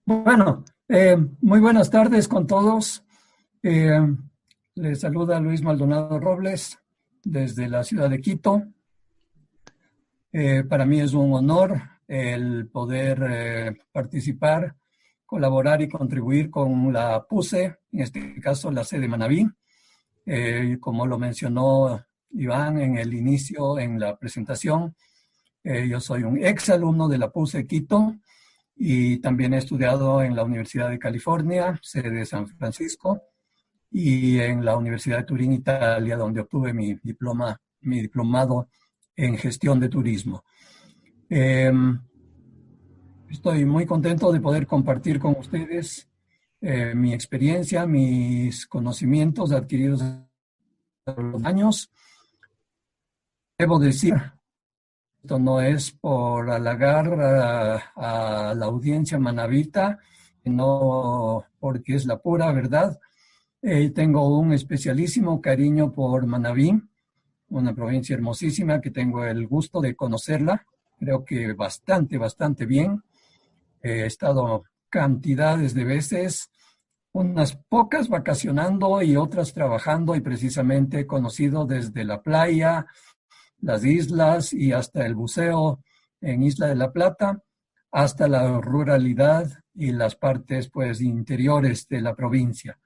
Bueno, muy buenas tardes con todos. Eh, Les saluda Luis Maldonado Robles desde la ciudad de Quito. Para mí es un honor el poder participar, colaborar y contribuir con la PUSE, en este caso la sede Manabí. Como lo mencionó Iván en el inicio, en la presentación, yo soy un ex alumno de la PUSE Quito y también he estudiado en la Universidad de California, sede de San Francisco, y en la Universidad de Turín, Italia, donde obtuve mi diplomado en gestión de turismo. Eh, Estoy muy contento de poder compartir con ustedes mi experiencia, mis conocimientos adquiridos a los años. Debo decir, esto no es por halagar a la audiencia manabita, no porque es la pura verdad. Tengo un especialísimo cariño por Manabí, una provincia hermosísima que tengo el gusto de conocerla. Creo que bastante bien. He estado cantidades de veces, unas pocas vacacionando y otras trabajando, y precisamente he conocido desde la playa, las islas y hasta el buceo en Isla de la Plata, hasta la ruralidad y las partes pues interiores de la provincia.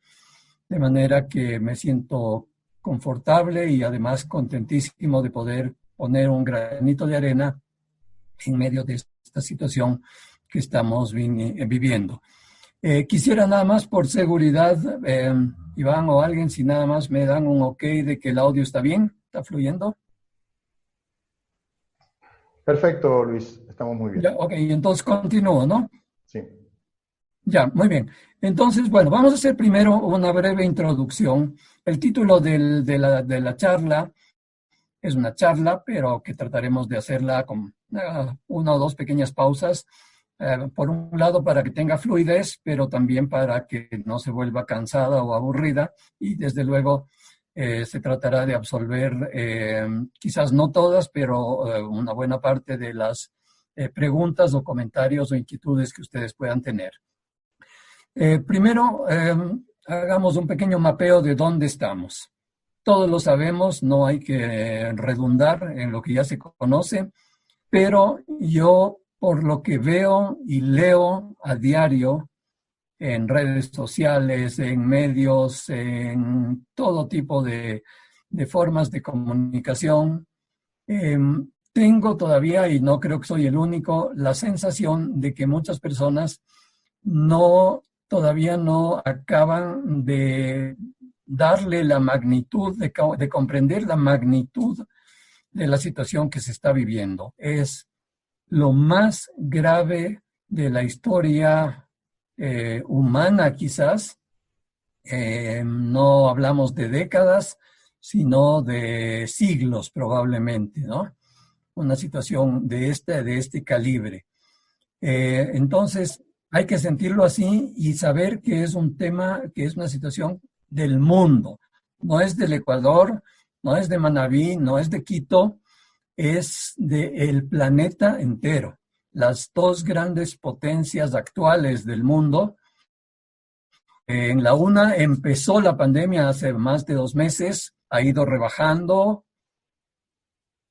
De manera que me siento confortable y además contentísimo de poder poner un granito de arena en medio de esta situación que estamos viviendo. Quisiera nada más por seguridad, Iván o alguien, si nada más me dan un ok de que el audio está bien, está fluyendo. Perfecto, Luis, estamos muy Ya, bien. ok, entonces continúo, ¿no? Sí, Ya, muy bien. Entonces, bueno, vamos a hacer primero una breve introducción. El título de la charla es una charla, pero que trataremos de hacerla con una o dos pequeñas pausas. Por un lado, para que tenga fluidez, pero también para que no se vuelva cansada o aburrida. Y desde luego se tratará de absolver, quizás no todas, pero una buena parte de las preguntas o comentarios o inquietudes que ustedes puedan tener. Primero, hagamos un pequeño mapeo de dónde estamos. Todos lo sabemos, no hay que redundar en lo que ya se conoce, pero yo, por lo que veo y leo a diario en redes sociales, en medios, en todo tipo de formas de comunicación, eh, tengo todavía, y no creo que soy el único, la sensación de que muchas personas todavía no acaban de darle la magnitud, de comprender la magnitud de la situación que se está viviendo. Es lo más grave de la historia humana, quizás. No hablamos de décadas, sino de siglos probablemente, ¿no? Una situación de este calibre. Entonces, hay que sentirlo así y saber que es un tema, que es una situación del mundo. No es del Ecuador, no es de Manabí, no es de Quito, es del planeta entero. Las dos grandes potencias actuales del mundo. En la una empezó la pandemia hace más de 2 meses, ha ido rebajando,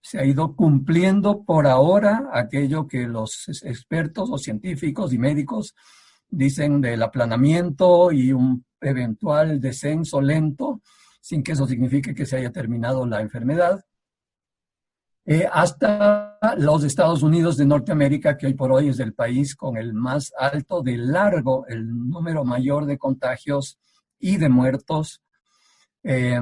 se ha ido cumpliendo por ahora aquello que los expertos o científicos y médicos dicen del aplanamiento y un eventual descenso lento, sin que eso signifique que se haya terminado la enfermedad, hasta los Estados Unidos de Norteamérica, que hoy por hoy es el país con el más alto de largo, el número mayor de contagios y de muertos, eh,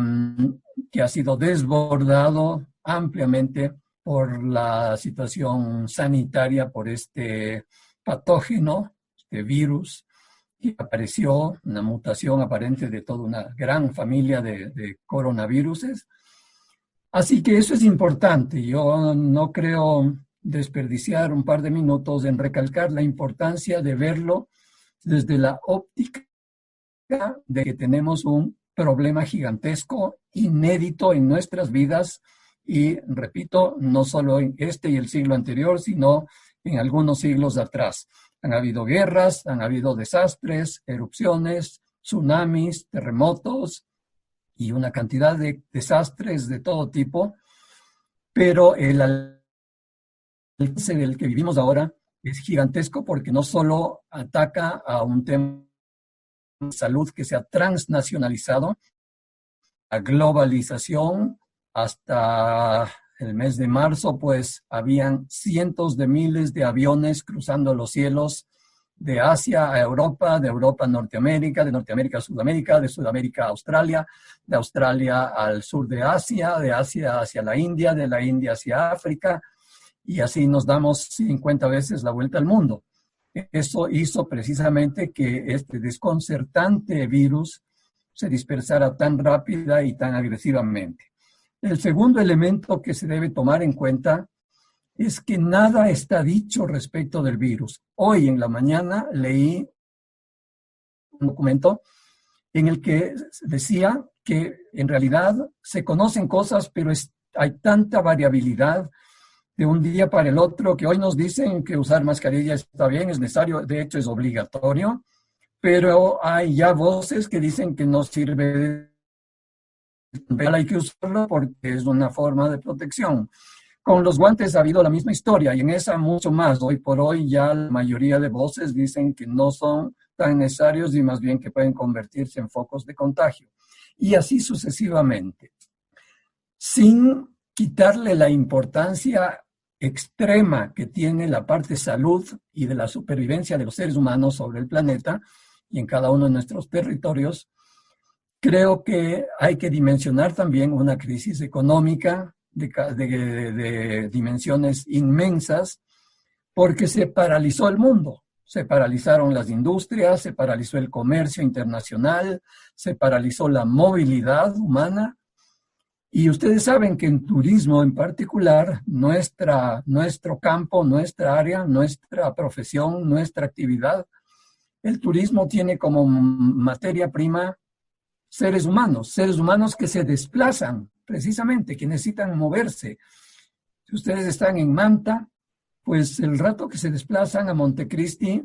que ha sido desbordado ampliamente por la situación sanitaria, por este patógeno, este virus, que apareció, una mutación aparente de toda una gran familia de coronaviruses. Así que eso es importante. Yo no creo desperdiciar un par de minutos en recalcar la importancia de verlo desde la óptica de que tenemos un problema gigantesco, inédito en nuestras vidas y, repito, no solo en este y el siglo anterior, sino en algunos siglos atrás. Han habido guerras, han habido desastres, erupciones, tsunamis, terremotos y una cantidad de desastres de todo tipo, pero el alcance del que vivimos ahora es gigantesco porque no solo ataca a un tema de salud que se ha transnacionalizado, la globalización. Hasta el mes de marzo, pues habían cientos de miles de aviones cruzando los cielos de Asia a Europa, de Europa a Norteamérica, de Norteamérica a Sudamérica, de Sudamérica a Australia, de Australia al sur de Asia hacia la India, de la India hacia África, y así nos damos 50 veces la vuelta al mundo. Eso hizo precisamente que este desconcertante virus se dispersara tan rápida y tan agresivamente. El segundo elemento que se debe tomar en cuenta es que nada está dicho respecto del virus. Hoy en la mañana leí un documento en el que decía que en realidad se conocen cosas, pero hay tanta variabilidad de un día para el otro que hoy nos dicen que usar mascarilla está bien, es necesario, de hecho es obligatorio, pero hay ya voces que dicen que no sirve, hay que usarlo porque es una forma de protección. Con los guantes ha habido la misma historia y en esa mucho más. Hoy por hoy ya la mayoría de voces dicen que no son tan necesarios y más bien que pueden convertirse en focos de contagio. Y así sucesivamente. Sin quitarle la importancia extrema que tiene la parte salud y de la supervivencia de los seres humanos sobre el planeta y en cada uno de nuestros territorios, creo que hay que dimensionar también una crisis económica de dimensiones inmensas, porque se paralizó el mundo, se paralizaron las industrias, se paralizó el comercio internacional, se paralizó la movilidad humana, y ustedes saben que en turismo en particular, nuestro campo, nuestra área, nuestra profesión, nuestra actividad, el turismo tiene como materia prima seres humanos que se desplazan precisamente, que necesitan moverse. Si ustedes están en Manta, pues el rato que se desplazan a Montecristi,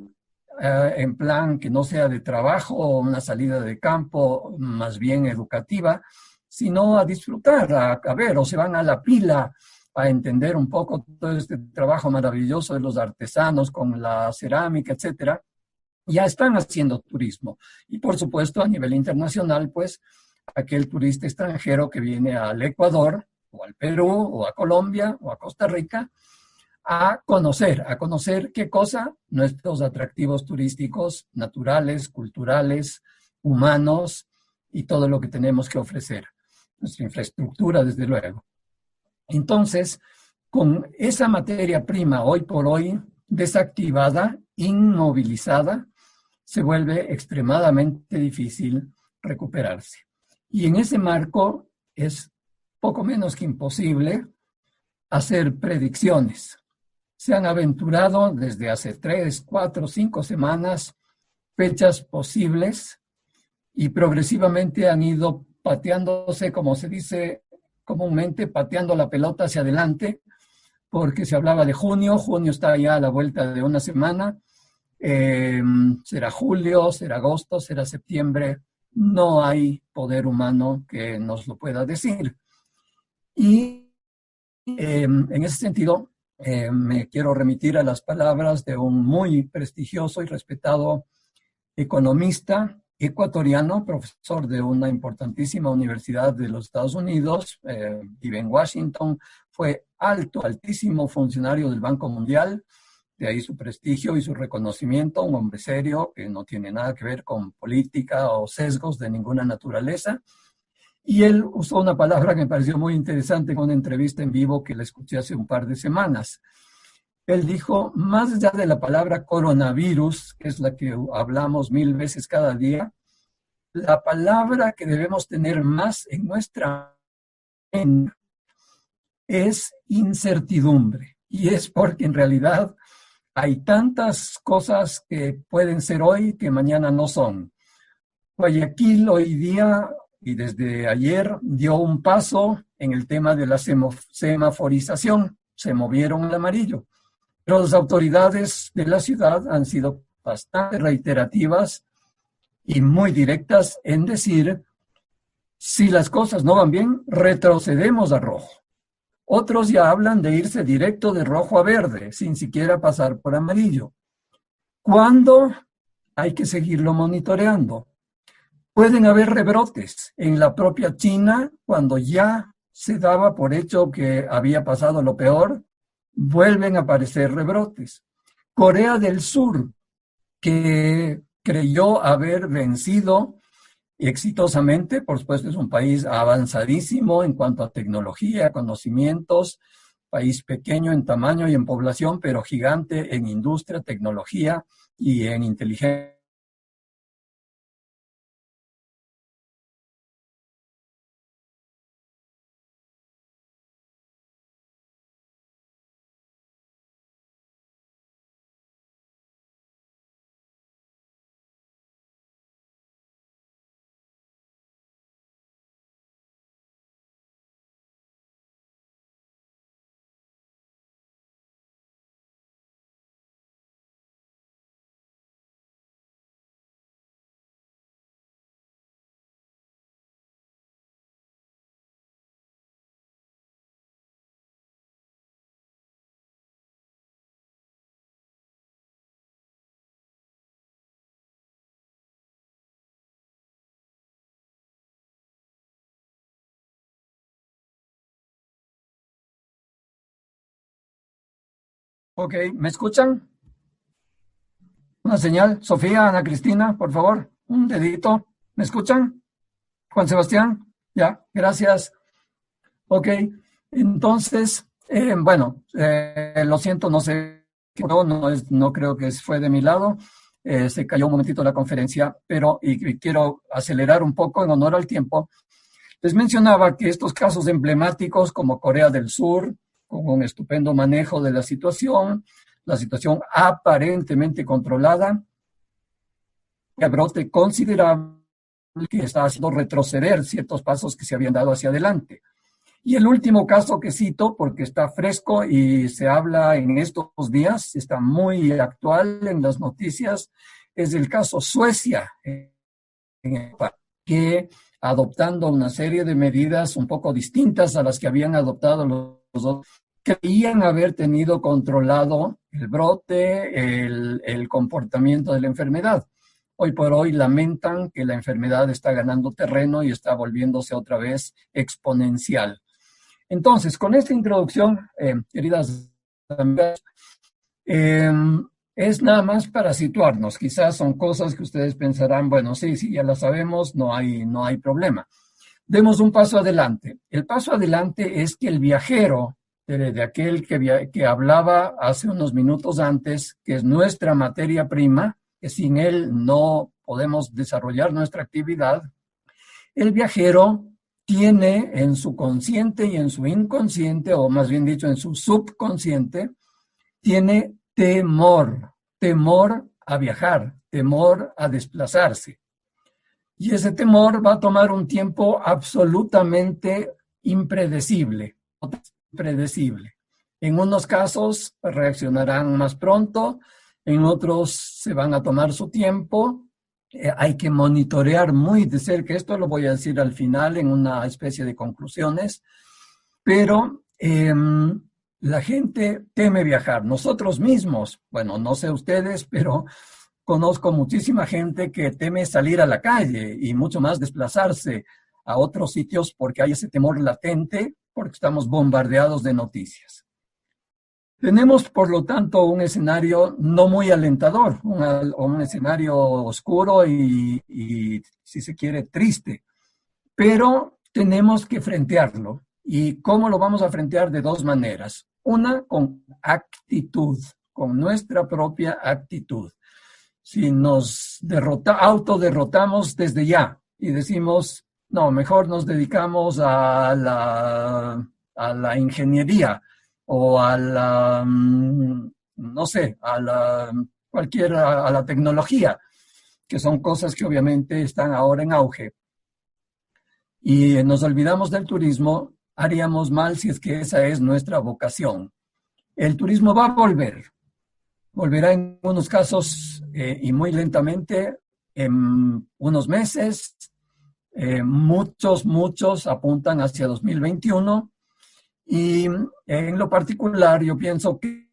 en plan que no sea de trabajo o una salida de campo más bien educativa, sino a disfrutar, a ver, o se van a la pila a entender un poco todo este trabajo maravilloso de los artesanos con la cerámica, etcétera, ya están haciendo turismo. Y por supuesto, a nivel internacional, pues, aquel turista extranjero que viene al Ecuador, o al Perú, o a Colombia, o a Costa Rica, a conocer qué cosa, nuestros atractivos turísticos, naturales, culturales, humanos, y todo lo que tenemos que ofrecer. Nuestra infraestructura, desde luego. Entonces, con esa materia prima hoy por hoy desactivada, inmovilizada, se vuelve extremadamente difícil recuperarse. Y en ese marco es poco menos que imposible hacer predicciones. Se han aventurado desde hace 3, 4, 5 semanas fechas posibles y progresivamente han ido pateándose, como se dice comúnmente, pateando la pelota hacia adelante, porque se hablaba de junio está ya a la vuelta de una semana, será julio, será agosto, será septiembre, no hay poder humano que nos lo pueda decir. Y en ese sentido, me quiero remitir a las palabras de un muy prestigioso y respetado economista ecuatoriano, profesor de una importantísima universidad de los Estados Unidos, vive en Washington, fue altísimo funcionario del Banco Mundial, de ahí su prestigio y su reconocimiento, un hombre serio que no tiene nada que ver con política o sesgos de ninguna naturaleza. Y él usó una palabra que me pareció muy interesante en una entrevista en vivo que le escuché hace un par de semanas. Él dijo, más allá de la palabra coronavirus, que es la que hablamos 1000 veces cada día, la palabra que debemos tener más en nuestra mente es incertidumbre. Y es porque en realidad hay tantas cosas que pueden ser hoy que mañana no son. Guayaquil hoy día y desde ayer dio un paso en el tema de la semaforización. Se movieron al amarillo. Pero las autoridades de la ciudad han sido bastante reiterativas y muy directas en decir, si las cosas no van bien, retrocedemos a rojo. Otros ya hablan de irse directo de rojo a verde, sin siquiera pasar por amarillo. ¿Cuándo? Hay que seguirlo monitoreando. Pueden haber rebrotes. En la propia China, cuando ya se daba por hecho que había pasado lo peor, vuelven a aparecer rebrotes. Corea del Sur, que creyó haber vencido exitosamente, por supuesto es un país avanzadísimo en cuanto a tecnología, conocimientos, país pequeño en tamaño y en población, pero gigante en industria, tecnología y en inteligencia. Ok, ¿me escuchan? Una señal. Sofía, Ana Cristina, por favor, un dedito. ¿Me escuchan? Juan Sebastián, ya, gracias. Ok, entonces, lo siento, no sé, no creo que fue de mi lado. Se cayó un momentito la conferencia, pero y quiero acelerar un poco en honor al tiempo. Les mencionaba que estos casos emblemáticos como Corea del Sur, con un estupendo manejo de la situación aparentemente controlada, que brote considerable que está haciendo retroceder ciertos pasos que se habían dado hacia adelante. Y el último caso que cito, porque está fresco y se habla en estos días, está muy actual en las noticias, es el caso Suecia, que adoptando una serie de medidas un poco distintas a las que habían adoptado los otros, creían haber tenido controlado el brote, el comportamiento de la enfermedad. Hoy por hoy lamentan que la enfermedad está ganando terreno y está volviéndose otra vez exponencial. Entonces, con esta introducción, queridas amigas, es nada más para situarnos. Quizás son cosas que ustedes pensarán, bueno, sí, ya las sabemos, no hay problema. Demos un paso adelante. El paso adelante es que el viajero, de aquel que hablaba hace unos minutos antes, que es nuestra materia prima, que sin él no podemos desarrollar nuestra actividad, el viajero tiene en su consciente y en su inconsciente, o más bien dicho, en su subconsciente, tiene temor a viajar, temor a desplazarse. Y ese temor va a tomar un tiempo absolutamente impredecible. En unos casos reaccionarán más pronto, en otros se van a tomar su tiempo. Hay que monitorear muy de cerca, esto lo voy a decir al final en una especie de conclusiones, pero la gente teme viajar. Nosotros mismos, bueno, no sé ustedes, pero conozco muchísima gente que teme salir a la calle y mucho más desplazarse a otros sitios porque hay ese temor latente, porque estamos bombardeados de noticias. Tenemos, por lo tanto, un escenario no muy alentador, un escenario oscuro y, si se quiere, triste, pero tenemos que frentearlo. ¿Y cómo lo vamos a frentear? De dos maneras. Una, con actitud, con nuestra propia actitud. Si nos autoderrotamos desde ya y decimos, no, mejor nos dedicamos a la ingeniería o a la, no sé, a la tecnología, que son cosas que obviamente están ahora en auge. Y nos olvidamos del turismo, haríamos mal si es que esa es nuestra vocación. El turismo va a volver. Volverá en unos casos y muy lentamente, en unos meses. Muchos apuntan hacia 2021. Y en lo particular, yo pienso que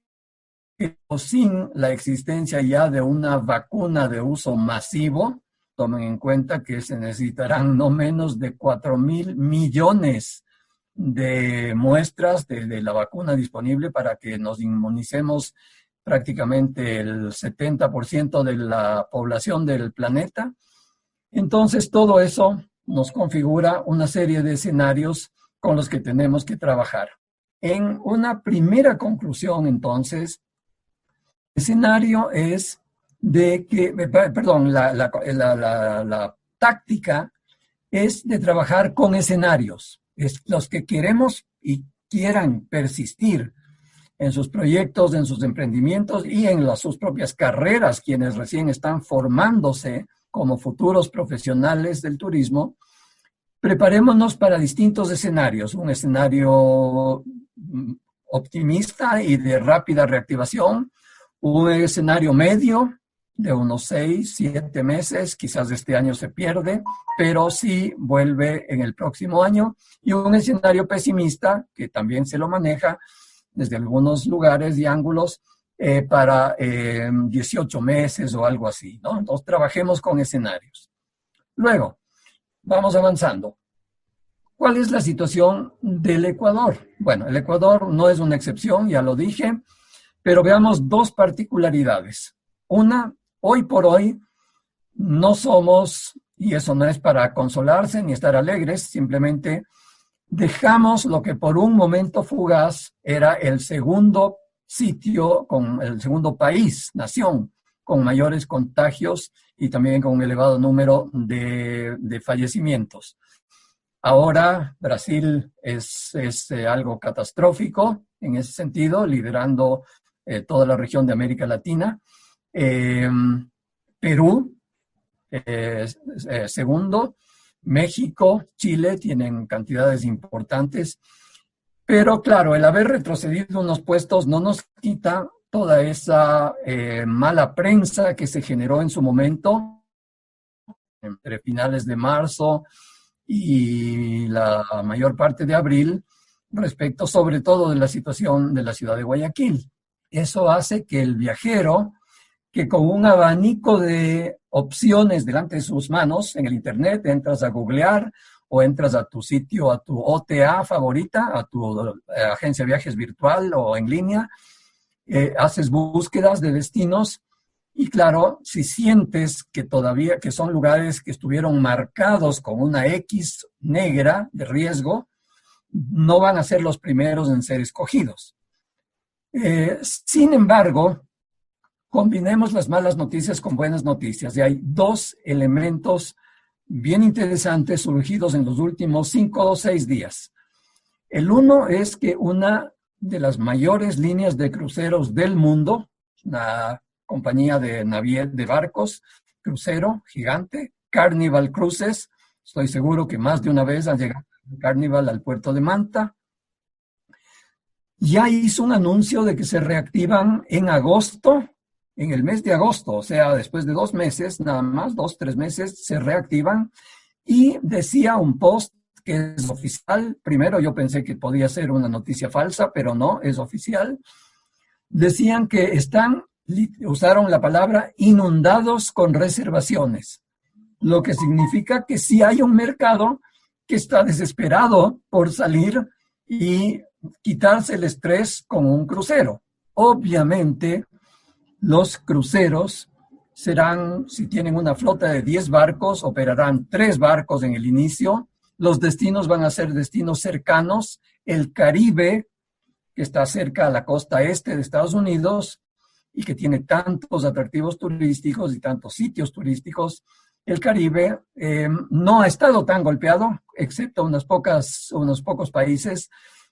sin la existencia ya de una vacuna de uso masivo, tomen en cuenta que se necesitarán no menos de 4.000 millones de muestras de la vacuna disponible para que nos inmunicemos prácticamente el 70% de la población del planeta. Entonces, todo eso nos configura una serie de escenarios con los que tenemos que trabajar. En una primera conclusión, entonces, el escenario es de que, perdón, la táctica es de trabajar con escenarios. Es los que queremos y quieran persistir en sus proyectos, en sus emprendimientos y en sus propias carreras, quienes recién están formándose como futuros profesionales del turismo. Preparémonos para distintos escenarios. Un escenario optimista y de rápida reactivación, un escenario medio de unos 6, 7 meses, quizás este año se pierde, pero sí vuelve en el próximo año, y un escenario pesimista, que también se lo maneja desde algunos lugares y ángulos, para 18 meses o algo así, ¿no? Entonces, trabajemos con escenarios. Luego, vamos avanzando. ¿Cuál es la situación del Ecuador? Bueno, el Ecuador no es una excepción, ya lo dije, pero veamos dos particularidades. Una, hoy por hoy no somos, y eso no es para consolarse ni estar alegres, simplemente dejamos lo que por un momento fugaz era el segundo sitio, con el segundo país, nación, con mayores contagios y también con un elevado número de fallecimientos. Ahora Brasil es algo catastrófico en ese sentido, liderando toda la región de América Latina. Perú, segundo. México, Chile tienen cantidades importantes. Pero claro, el haber retrocedido unos puestos no nos quita toda esa mala prensa que se generó en su momento, entre finales de marzo y la mayor parte de abril, respecto sobre todo de la situación de la ciudad de Guayaquil. Eso hace que el viajero, que con un abanico de opciones delante de sus manos en el internet, entras a googlear o entras a tu sitio, a tu OTA favorita, a tu agencia de viajes virtual o en línea, haces búsquedas de destinos. Y claro, si sientes que todavía que son lugares que estuvieron marcados con una X negra de riesgo, no van a ser los primeros en ser escogidos. Sin embargo, combinemos las malas noticias con buenas noticias. Y hay dos elementos bien interesantes surgidos en los últimos 5 o 6 días. El uno es que una de las mayores líneas de cruceros del mundo, una compañía de barcos, crucero gigante, Carnival Cruises, estoy seguro que más de una vez ha llegado Carnival al puerto de Manta, ya hizo un anuncio de que se reactivan en agosto, en el mes de agosto, o sea, después de 2 meses, nada más, 2, 3 meses, se reactivan, y decía un post que es oficial. Primero yo pensé que podía ser una noticia falsa, pero no, es oficial. Decían que usaron la palabra inundados con reservaciones, lo que significa que sí hay un mercado que está desesperado por salir y quitarse el estrés con un crucero. Obviamente, los cruceros serán, si tienen una flota de 10 barcos, operarán 3 barcos en el inicio. Los destinos van a ser destinos cercanos. El Caribe, que está cerca a la costa este de Estados Unidos y que tiene tantos atractivos turísticos y tantos sitios turísticos, el Caribe no ha estado tan golpeado, excepto unos pocos países.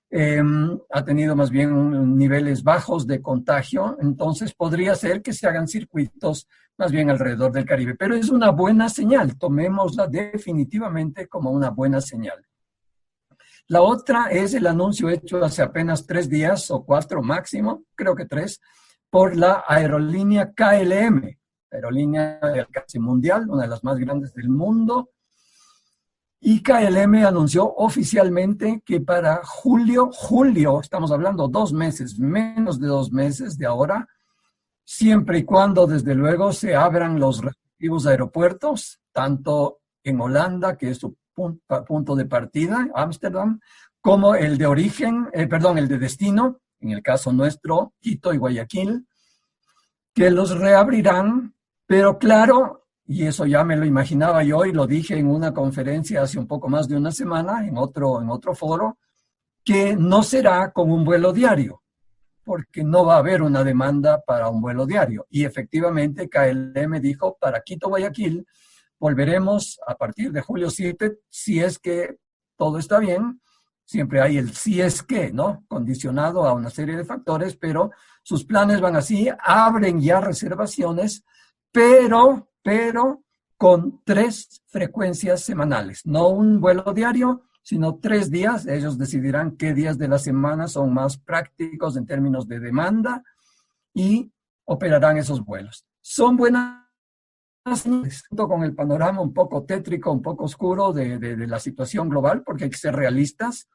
Ha tenido más bien niveles bajos de contagio, entonces podría ser que se hagan circuitos más bien alrededor del Caribe, pero es una buena señal, tomémosla definitivamente como una buena señal. La otra es el anuncio hecho hace apenas 3 días o 4 máximo, creo que 3, por la aerolínea KLM, aerolínea de alcance mundial, una de las más grandes del mundo. Y KLM anunció oficialmente que para julio, estamos hablando 2 meses, menos de 2 meses de ahora, siempre y cuando desde luego se abran los respectivos aeropuertos, tanto en Holanda, que es su punto de partida, Ámsterdam, como el de origen, el de destino, en el caso nuestro, Quito y Guayaquil, que los reabrirán, pero claro, y eso ya me lo imaginaba yo y lo dije en una conferencia hace un poco más de una semana, en otro foro, que no será con un vuelo diario, porque no va a haber una demanda para un vuelo diario. Y efectivamente KLM dijo, para Quito-Guayaquil, volveremos a partir de julio 7, si es que todo está bien. Siempre hay el si es que, ¿no? Condicionado a una serie de factores, pero sus planes van así, abren ya reservaciones, pero con 3 frecuencias semanales, no un vuelo diario, sino 3 días. Ellos decidirán qué días de la semana son más prácticos en términos de demanda y operarán esos vuelos. Son buenas señales, junto con el panorama un poco tétrico, un poco oscuro de la situación global, porque hay que ser realistas,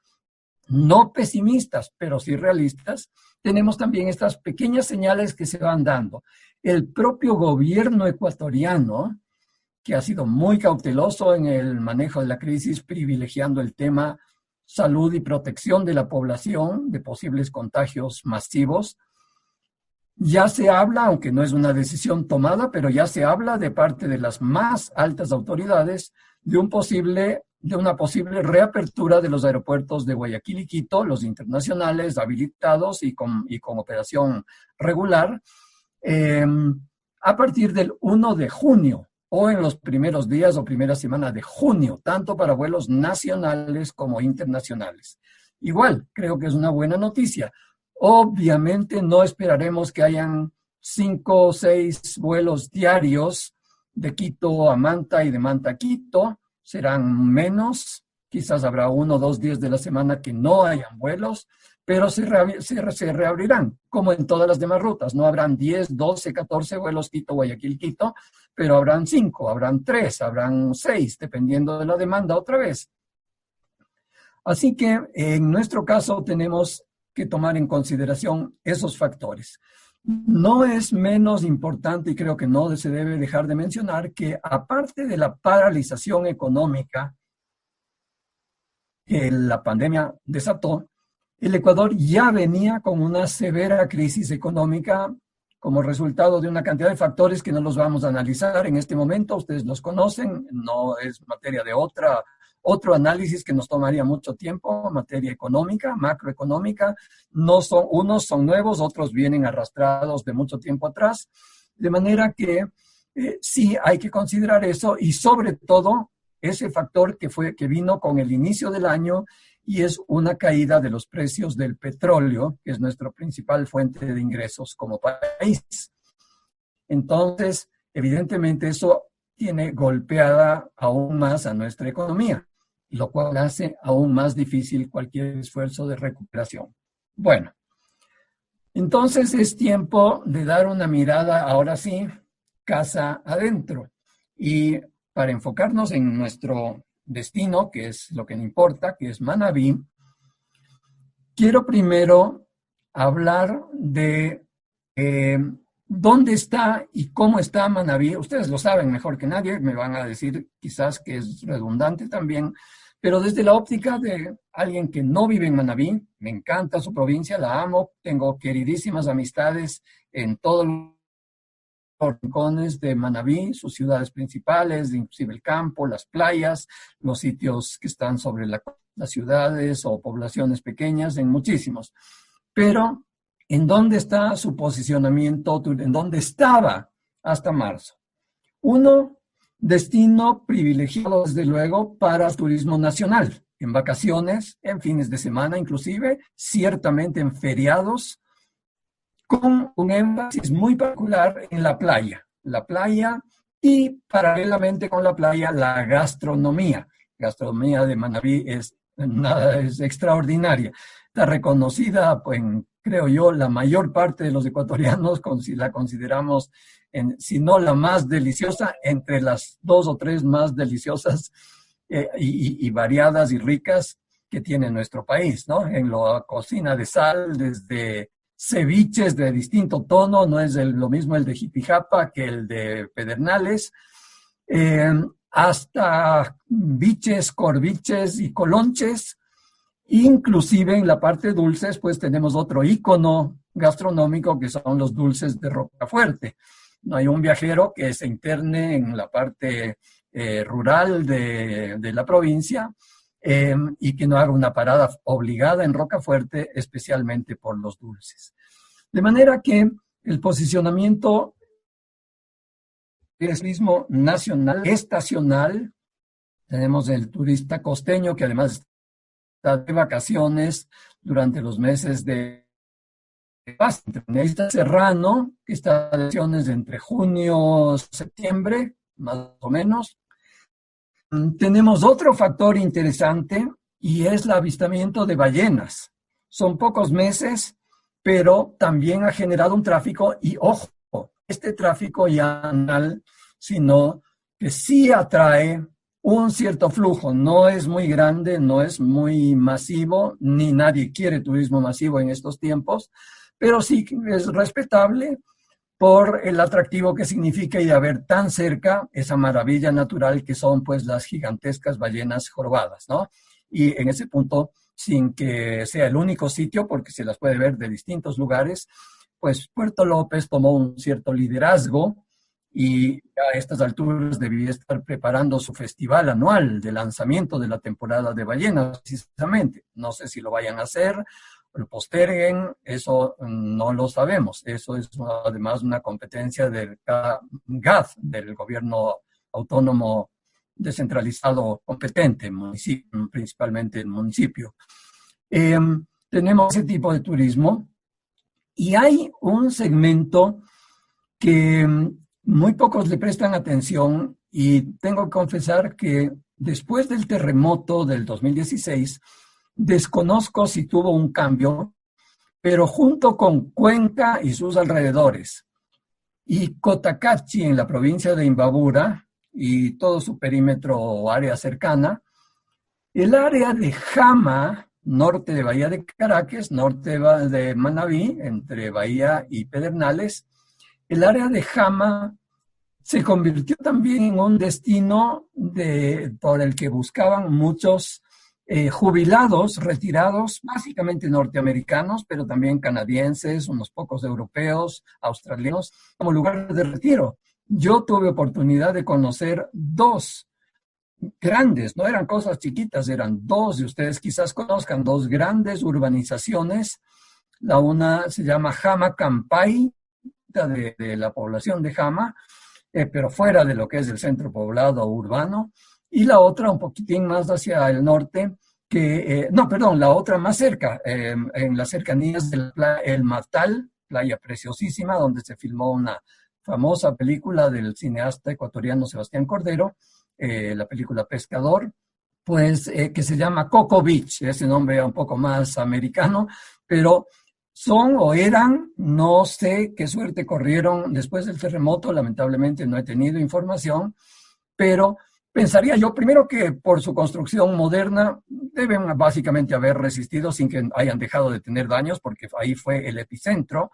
no pesimistas, pero sí realistas. Tenemos también estas pequeñas señales que se van dando. El propio gobierno ecuatoriano, que ha sido muy cauteloso en el manejo de la crisis, privilegiando el tema salud y protección de la población de posibles contagios masivos. Ya se habla, aunque no es una decisión tomada, pero ya se habla de parte de las más altas autoridades de una posible reapertura de los aeropuertos de Guayaquil y Quito, los internacionales habilitados y con operación regular, a partir del 1 de junio o en los primeros días o primera semana de junio, tanto para vuelos nacionales como internacionales. Igual, creo que es una buena noticia. Obviamente no esperaremos que hayan 5 o 6 vuelos diarios de Quito a Manta y de Manta a Quito. Serán menos, quizás habrá 1 o 2 días de la semana que no hayan vuelos, pero se reabrirán, como en todas las demás rutas. No habrán 10, 12, 14 vuelos Quito, Guayaquil, Quito, pero habrán 5, habrán 3, habrán 6, dependiendo de la demanda otra vez. Así que en nuestro caso tenemos que tomar en consideración esos factores. No es menos importante, y creo que no se debe dejar de mencionar, que aparte de la paralización económica que la pandemia desató, el Ecuador ya venía con una severa crisis económica como resultado de una cantidad de factores que no los vamos a analizar en este momento. Ustedes los conocen, no es materia de otro análisis que nos tomaría mucho tiempo, materia económica, macroeconómica. Unos son nuevos, otros vienen arrastrados de mucho tiempo atrás, de manera que sí hay que considerar eso y sobre todo ese factor que vino con el inicio del año y es una caída de los precios del petróleo, que es nuestra principal fuente de ingresos como país. Entonces, evidentemente eso tiene golpeada aún más a nuestra economía, lo cual hace aún más difícil cualquier esfuerzo de recuperación. Bueno, entonces es tiempo de dar una mirada, ahora sí, casa adentro. Y para enfocarnos en nuestro destino, que es lo que me importa, que es Manabí, quiero primero hablar de dónde está y cómo está Manabí. Ustedes lo saben mejor que nadie, me van a decir quizás que es redundante también, pero desde la óptica de alguien que no vive en Manabí, me encanta su provincia, la amo, tengo queridísimas amistades en todos los rincones de Manabí, sus ciudades principales, inclusive el campo, las playas, los sitios que están sobre las ciudades o poblaciones pequeñas, en muchísimos. Pero, ¿en dónde está su posicionamiento? ¿En dónde estaba hasta marzo? Uno, destino privilegiado, desde luego, para turismo nacional, en vacaciones, en fines de semana inclusive, ciertamente en feriados, con un énfasis muy particular en la playa. La playa y paralelamente con la playa, la gastronomía. La gastronomía de Manabí es nada, es extraordinaria. Está reconocida, pues, creo yo, la mayor parte de los ecuatorianos si la consideramos, si no la más deliciosa, entre las 2 o 3 más deliciosas y variadas y ricas que tiene nuestro país, ¿no? En la cocina de sal, desde ceviches de distinto tono, no es lo mismo el de Jipijapa que el de Pedernales, hasta biches, corviches y colonches. Inclusive en la parte dulces, pues tenemos otro ícono gastronómico que son los dulces de Rocafuerte. No hay un viajero que se interne en la parte rural de la provincia y que no haga una parada obligada en Rocafuerte, especialmente por los dulces. De manera que el posicionamiento es turismo nacional, estacional. Tenemos el turista costeño que además está de vacaciones durante los meses de paz. Está serrano, que está de vacaciones entre junio y septiembre, más o menos. Tenemos otro factor interesante y es el avistamiento de ballenas. Son pocos meses, pero también ha generado un tráfico y, ojo, este tráfico ya anual, sino que sí atrae un cierto flujo. No es muy grande, no es muy masivo, ni nadie quiere turismo masivo en estos tiempos, pero sí es respetable por el atractivo que significa ir a ver tan cerca esa maravilla natural que son pues las gigantescas ballenas jorobadas, ¿no? Y en ese punto, sin que sea el único sitio, porque se las puede ver de distintos lugares, pues Puerto López tomó un cierto liderazgo y a estas alturas debía estar preparando su festival anual de lanzamiento de la temporada de ballenas, precisamente. No sé si lo vayan a hacer, lo posterguen, eso no lo sabemos. Eso es además una competencia del GAD, del gobierno autónomo descentralizado competente, municipio, principalmente el municipio. Tenemos ese tipo de turismo y hay un segmento que muy pocos le prestan atención y tengo que confesar que después del terremoto del 2016, desconozco si tuvo un cambio, pero junto con Cuenca y sus alrededores y Cotacachi en la provincia de Imbabura y todo su perímetro o área cercana, el área de Jama, norte de Bahía de Caracas, norte de Manabí, entre Bahía y Pedernales, el área de Jama se convirtió también en un destino por el que buscaban muchos jubilados, retirados, básicamente norteamericanos, pero también canadienses, unos pocos europeos, australianos, como lugar de retiro. Yo tuve oportunidad de conocer 2 grandes, no eran cosas chiquitas, eran 2, y ustedes quizás conozcan, 2 grandes urbanizaciones. La una se llama Jama Campay, de la población de Jama, pero fuera de lo que es el centro poblado urbano, y la otra un poquitín más hacia el norte, la otra más cerca, en las cercanías del El Matal, playa preciosísima, donde se filmó una famosa película del cineasta ecuatoriano Sebastián Cordero, la película Pescador, pues que se llama Coco Beach, ese nombre un poco más americano, pero son o eran, no sé qué suerte corrieron después del terremoto, lamentablemente no he tenido información, pero pensaría yo primero que por su construcción moderna deben básicamente haber resistido sin que hayan dejado de tener daños, porque ahí fue el epicentro,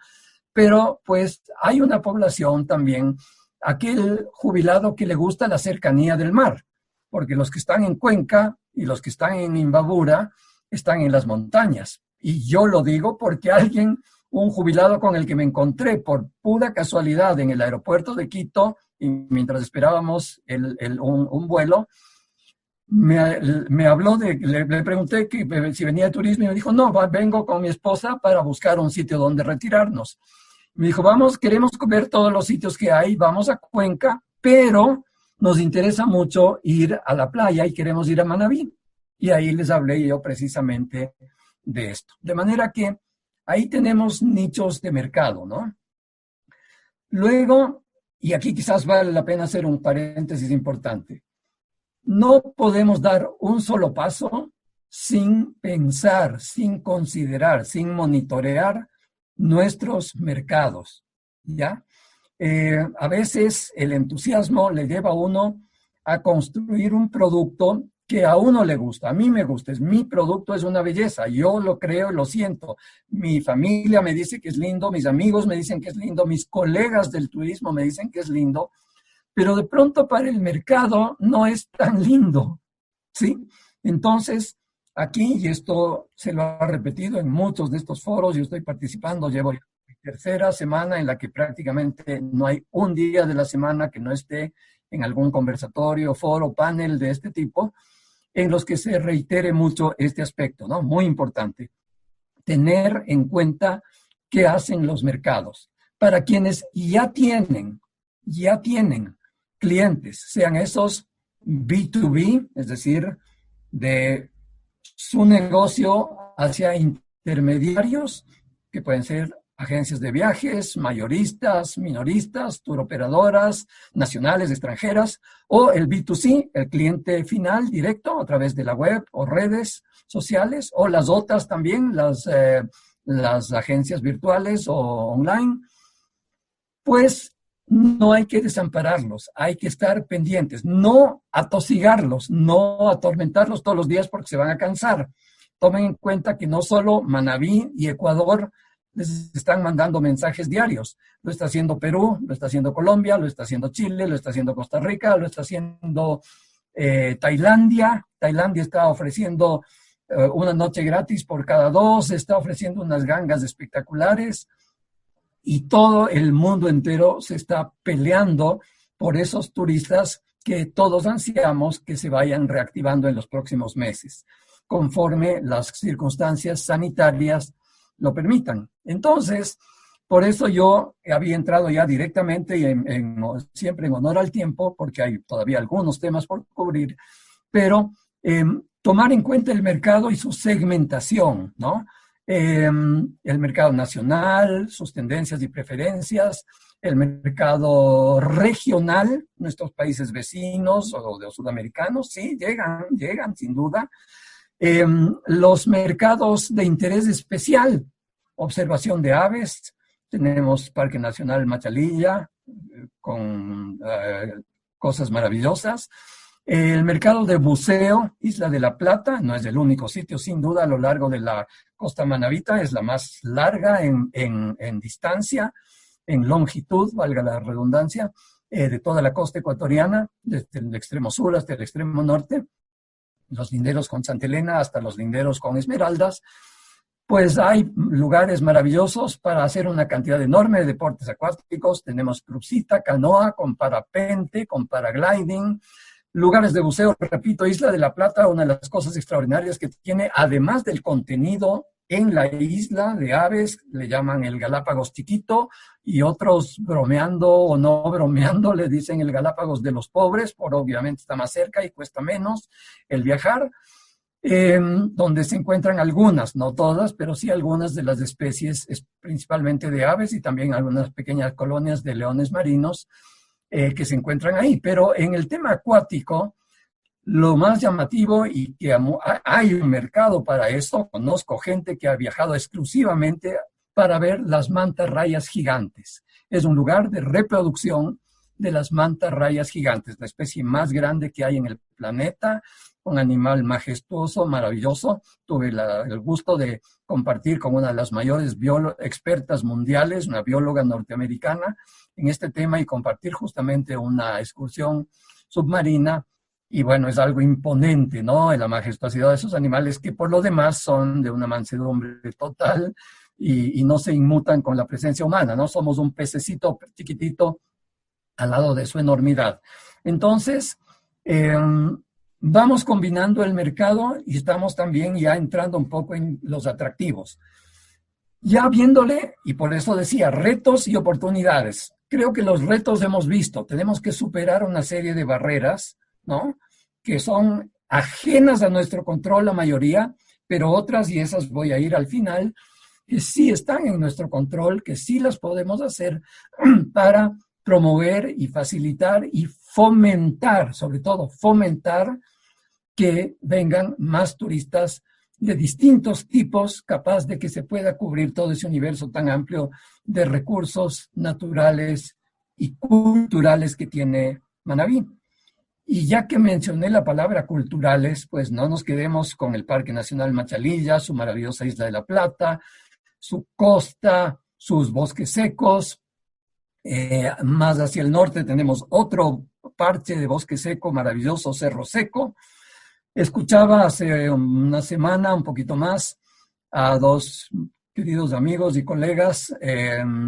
pero pues hay una población también, aquel jubilado que le gusta la cercanía del mar, porque los que están en Cuenca y los que están en Imbabura están en las montañas. Y yo lo digo porque un jubilado con el que me encontré por pura casualidad en el aeropuerto de Quito, y mientras esperábamos un vuelo, me habló le pregunté si venía de turismo y me dijo, no, vengo con mi esposa para buscar un sitio donde retirarnos. Me dijo, queremos ver todos los sitios que hay, vamos a Cuenca, pero nos interesa mucho ir a la playa y queremos ir a Manabí. Y ahí les hablé yo precisamente de esto. De manera que ahí tenemos nichos de mercado, ¿no? Luego, y aquí quizás vale la pena hacer un paréntesis importante, no podemos dar un solo paso sin pensar, sin considerar, sin monitorear nuestros mercados, ¿ya? A veces el entusiasmo le lleva a uno a construir un producto que a uno le gusta, a mí me gusta, es mi producto, es una belleza, yo lo creo, lo siento, mi familia me dice que es lindo, mis amigos me dicen que es lindo, mis colegas del turismo me dicen que es lindo, pero de pronto para el mercado no es tan lindo, ¿sí? Entonces, aquí, y esto se lo ha repetido en muchos de estos foros, yo estoy participando, llevo mi tercera semana en la que prácticamente no hay un día de la semana que no esté en algún conversatorio, foro, panel de este tipo, en los que se reitere mucho este aspecto, ¿no? Muy importante. Tener en cuenta qué hacen los mercados. Para quienes ya tienen clientes, sean esos B2B, es decir, de su negocio hacia intermediarios, que pueden ser agencias de viajes, mayoristas, minoristas, turoperadoras, nacionales, extranjeras, o el B2C, el cliente final directo a través de la web o redes sociales, o las otras también, las agencias virtuales o online. Pues no hay que desampararlos, hay que estar pendientes, no atosigarlos, no atormentarlos todos los días porque se van a cansar. Tomen en cuenta que no solo Manabí y Ecuador les están mandando mensajes diarios, lo está haciendo Perú, lo está haciendo Colombia, lo está haciendo Chile, lo está haciendo Costa Rica, lo está haciendo Tailandia. Tailandia está ofreciendo una noche gratis por cada 2, está ofreciendo unas gangas espectaculares. Y todo el mundo entero se está peleando por esos turistas que todos ansiamos que se vayan reactivando en los próximos meses, conforme las circunstancias sanitarias lo permitan. Entonces, por eso yo había entrado ya directamente y siempre en honor al tiempo, porque hay todavía algunos temas por cubrir, pero tomar en cuenta el mercado y su segmentación, ¿no? El mercado nacional, sus tendencias y preferencias, el mercado regional, nuestros países vecinos o de sudamericanos, sí, llegan sin duda. Los mercados de interés especial, observación de aves, tenemos Parque Nacional Machalilla, con cosas maravillosas. El mercado de buceo, Isla de la Plata, no es el único sitio, sin duda, a lo largo de la costa manabita, es la más larga en distancia, en longitud, valga la redundancia, de toda la costa ecuatoriana, desde el extremo sur hasta el extremo norte, los linderos con Santa Elena hasta los linderos con Esmeraldas. Pues hay lugares maravillosos para hacer una cantidad enorme de deportes acuáticos. Tenemos crucita, canoa, con parapente, con paragliding, lugares de buceo, repito, Isla de la Plata, una de las cosas extraordinarias que tiene, además del contenido en la isla de aves, le llaman el Galápagos chiquito, y otros bromeando o no bromeando le dicen el Galápagos de los pobres, por obviamente está más cerca y cuesta menos el viajar, donde se encuentran algunas, no todas, pero sí algunas de las especies, principalmente de aves y también algunas pequeñas colonias de leones marinos, que se encuentran ahí. Pero en el tema acuático, lo más llamativo y que hay un mercado para esto, conozco gente que ha viajado exclusivamente para ver las mantarrayas gigantes. Es un lugar de reproducción de las mantarrayas gigantes, la especie más grande que hay en el planeta, un animal majestuoso, maravilloso. Tuve el gusto de compartir con una de las mayores expertas mundiales, una bióloga norteamericana, en este tema y compartir justamente una excursión submarina. Y bueno, es algo imponente, ¿no? La majestuosidad de esos animales que por lo demás son de una mansedumbre total y no se inmutan con la presencia humana, ¿no? Somos un pececito chiquitito al lado de su enormidad. Entonces, vamos combinando el mercado y estamos también ya entrando un poco en los atractivos. Ya viéndole, y por eso decía, retos y oportunidades. Creo que los retos hemos visto, tenemos que superar una serie de barreras, ¿no? Que son ajenas a nuestro control la mayoría, pero otras, y esas voy a ir al final, que sí están en nuestro control, que sí las podemos hacer para promover y facilitar y fomentar, sobre todo fomentar que vengan más turistas de distintos tipos, capaz de que se pueda cubrir todo ese universo tan amplio de recursos naturales y culturales que tiene Manabí. Y ya que mencioné la palabra culturales, pues no nos quedemos con el Parque Nacional Machalilla, su maravillosa Isla de la Plata, su costa, sus bosques secos. Más hacia el norte tenemos otro parche de bosque seco maravilloso, Cerro Seco. Escuchaba hace una semana, un poquito más, a dos queridos amigos y colegas,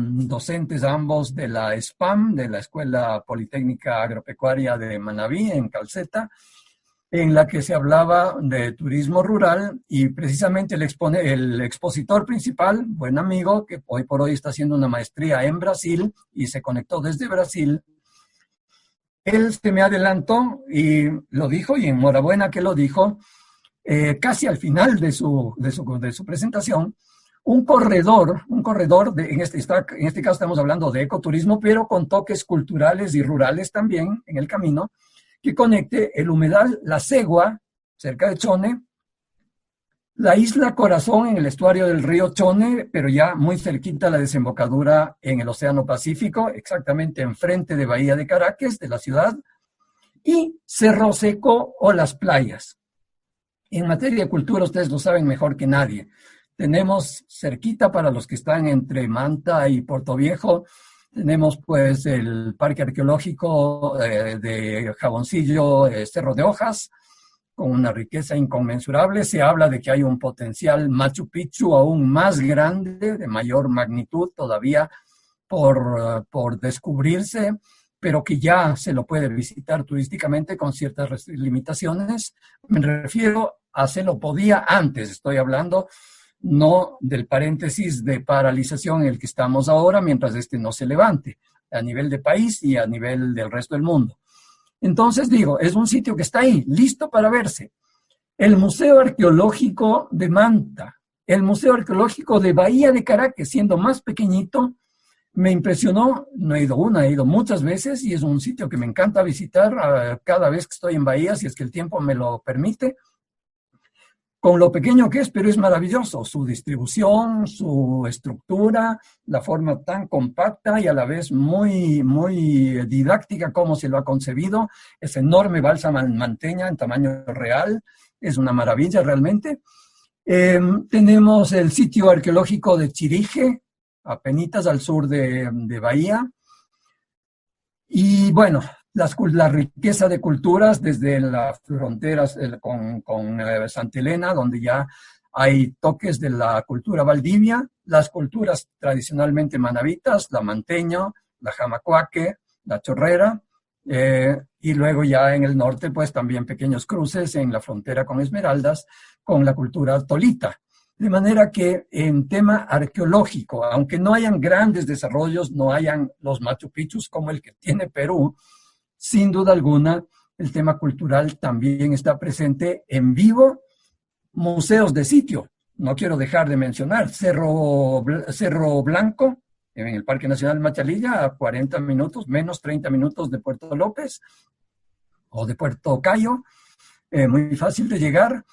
docentes ambos de la ESPAM, de la Escuela Politécnica Agropecuaria de Manabí, en Calceta, en la que se hablaba de turismo rural y precisamente el expositor principal, buen amigo, que hoy por hoy está haciendo una maestría en Brasil y se conectó desde Brasil, él se me adelantó y lo dijo, y enhorabuena que lo dijo, casi al final de su presentación, un corredor en este caso estamos hablando de ecoturismo, pero con toques culturales y rurales también en el camino, que conecte el humedal La Segua, cerca de Chone, la isla Corazón en el estuario del río Chone, pero ya muy cerquita a la desembocadura en el Océano Pacífico, exactamente enfrente de Bahía de Caracas, de la ciudad, y Cerro Seco o las playas. En materia de cultura, ustedes lo saben mejor que nadie. Tenemos cerquita para los que están entre Manta y Puerto Viejo, tenemos pues el Parque Arqueológico de Jaboncillo, Cerro de Hojas, con una riqueza inconmensurable. Se habla de que hay un potencial Machu Picchu aún más grande, de mayor magnitud todavía por descubrirse, pero que ya se lo puede visitar turísticamente con ciertas limitaciones. Me refiero a se lo podía antes, estoy hablando no del paréntesis de paralización en el que estamos ahora mientras este no se levante, a nivel de país y a nivel del resto del mundo. Entonces digo, es un sitio que está ahí, listo para verse. El Museo Arqueológico de Manta, el Museo Arqueológico de Bahía de Caracas, siendo más pequeñito, me impresionó. No he ido una, he ido muchas veces y es un sitio que me encanta visitar cada vez que estoy en Bahía, si es que el tiempo me lo permite. Con lo pequeño que es, pero es maravilloso. Su distribución, su estructura, la forma tan compacta y a la vez muy, muy didáctica como se lo ha concebido. Es enorme balsa manteña en tamaño real. Es una maravilla realmente. Tenemos el sitio arqueológico de Chirije, apenitas al sur de Bahía. Y bueno, la riqueza de culturas desde las fronteras con Santa Elena, donde ya hay toques de la cultura Valdivia, las culturas tradicionalmente manavitas, la manteño, la jamacuaque, la chorrera, y luego ya en el norte, pues también pequeños cruces en la frontera con Esmeraldas, con la cultura tolita. De manera que en tema arqueológico, aunque no hayan grandes desarrollos, no hayan los Machu Picchus como el que tiene Perú, sin duda alguna, el tema cultural también está presente en vivo. Museos de sitio, no quiero dejar de mencionar, Cerro Blanco, en el Parque Nacional Machalilla, a 40 minutos, menos 30 minutos de Puerto López o de Puerto Cayo, muy fácil de llegar.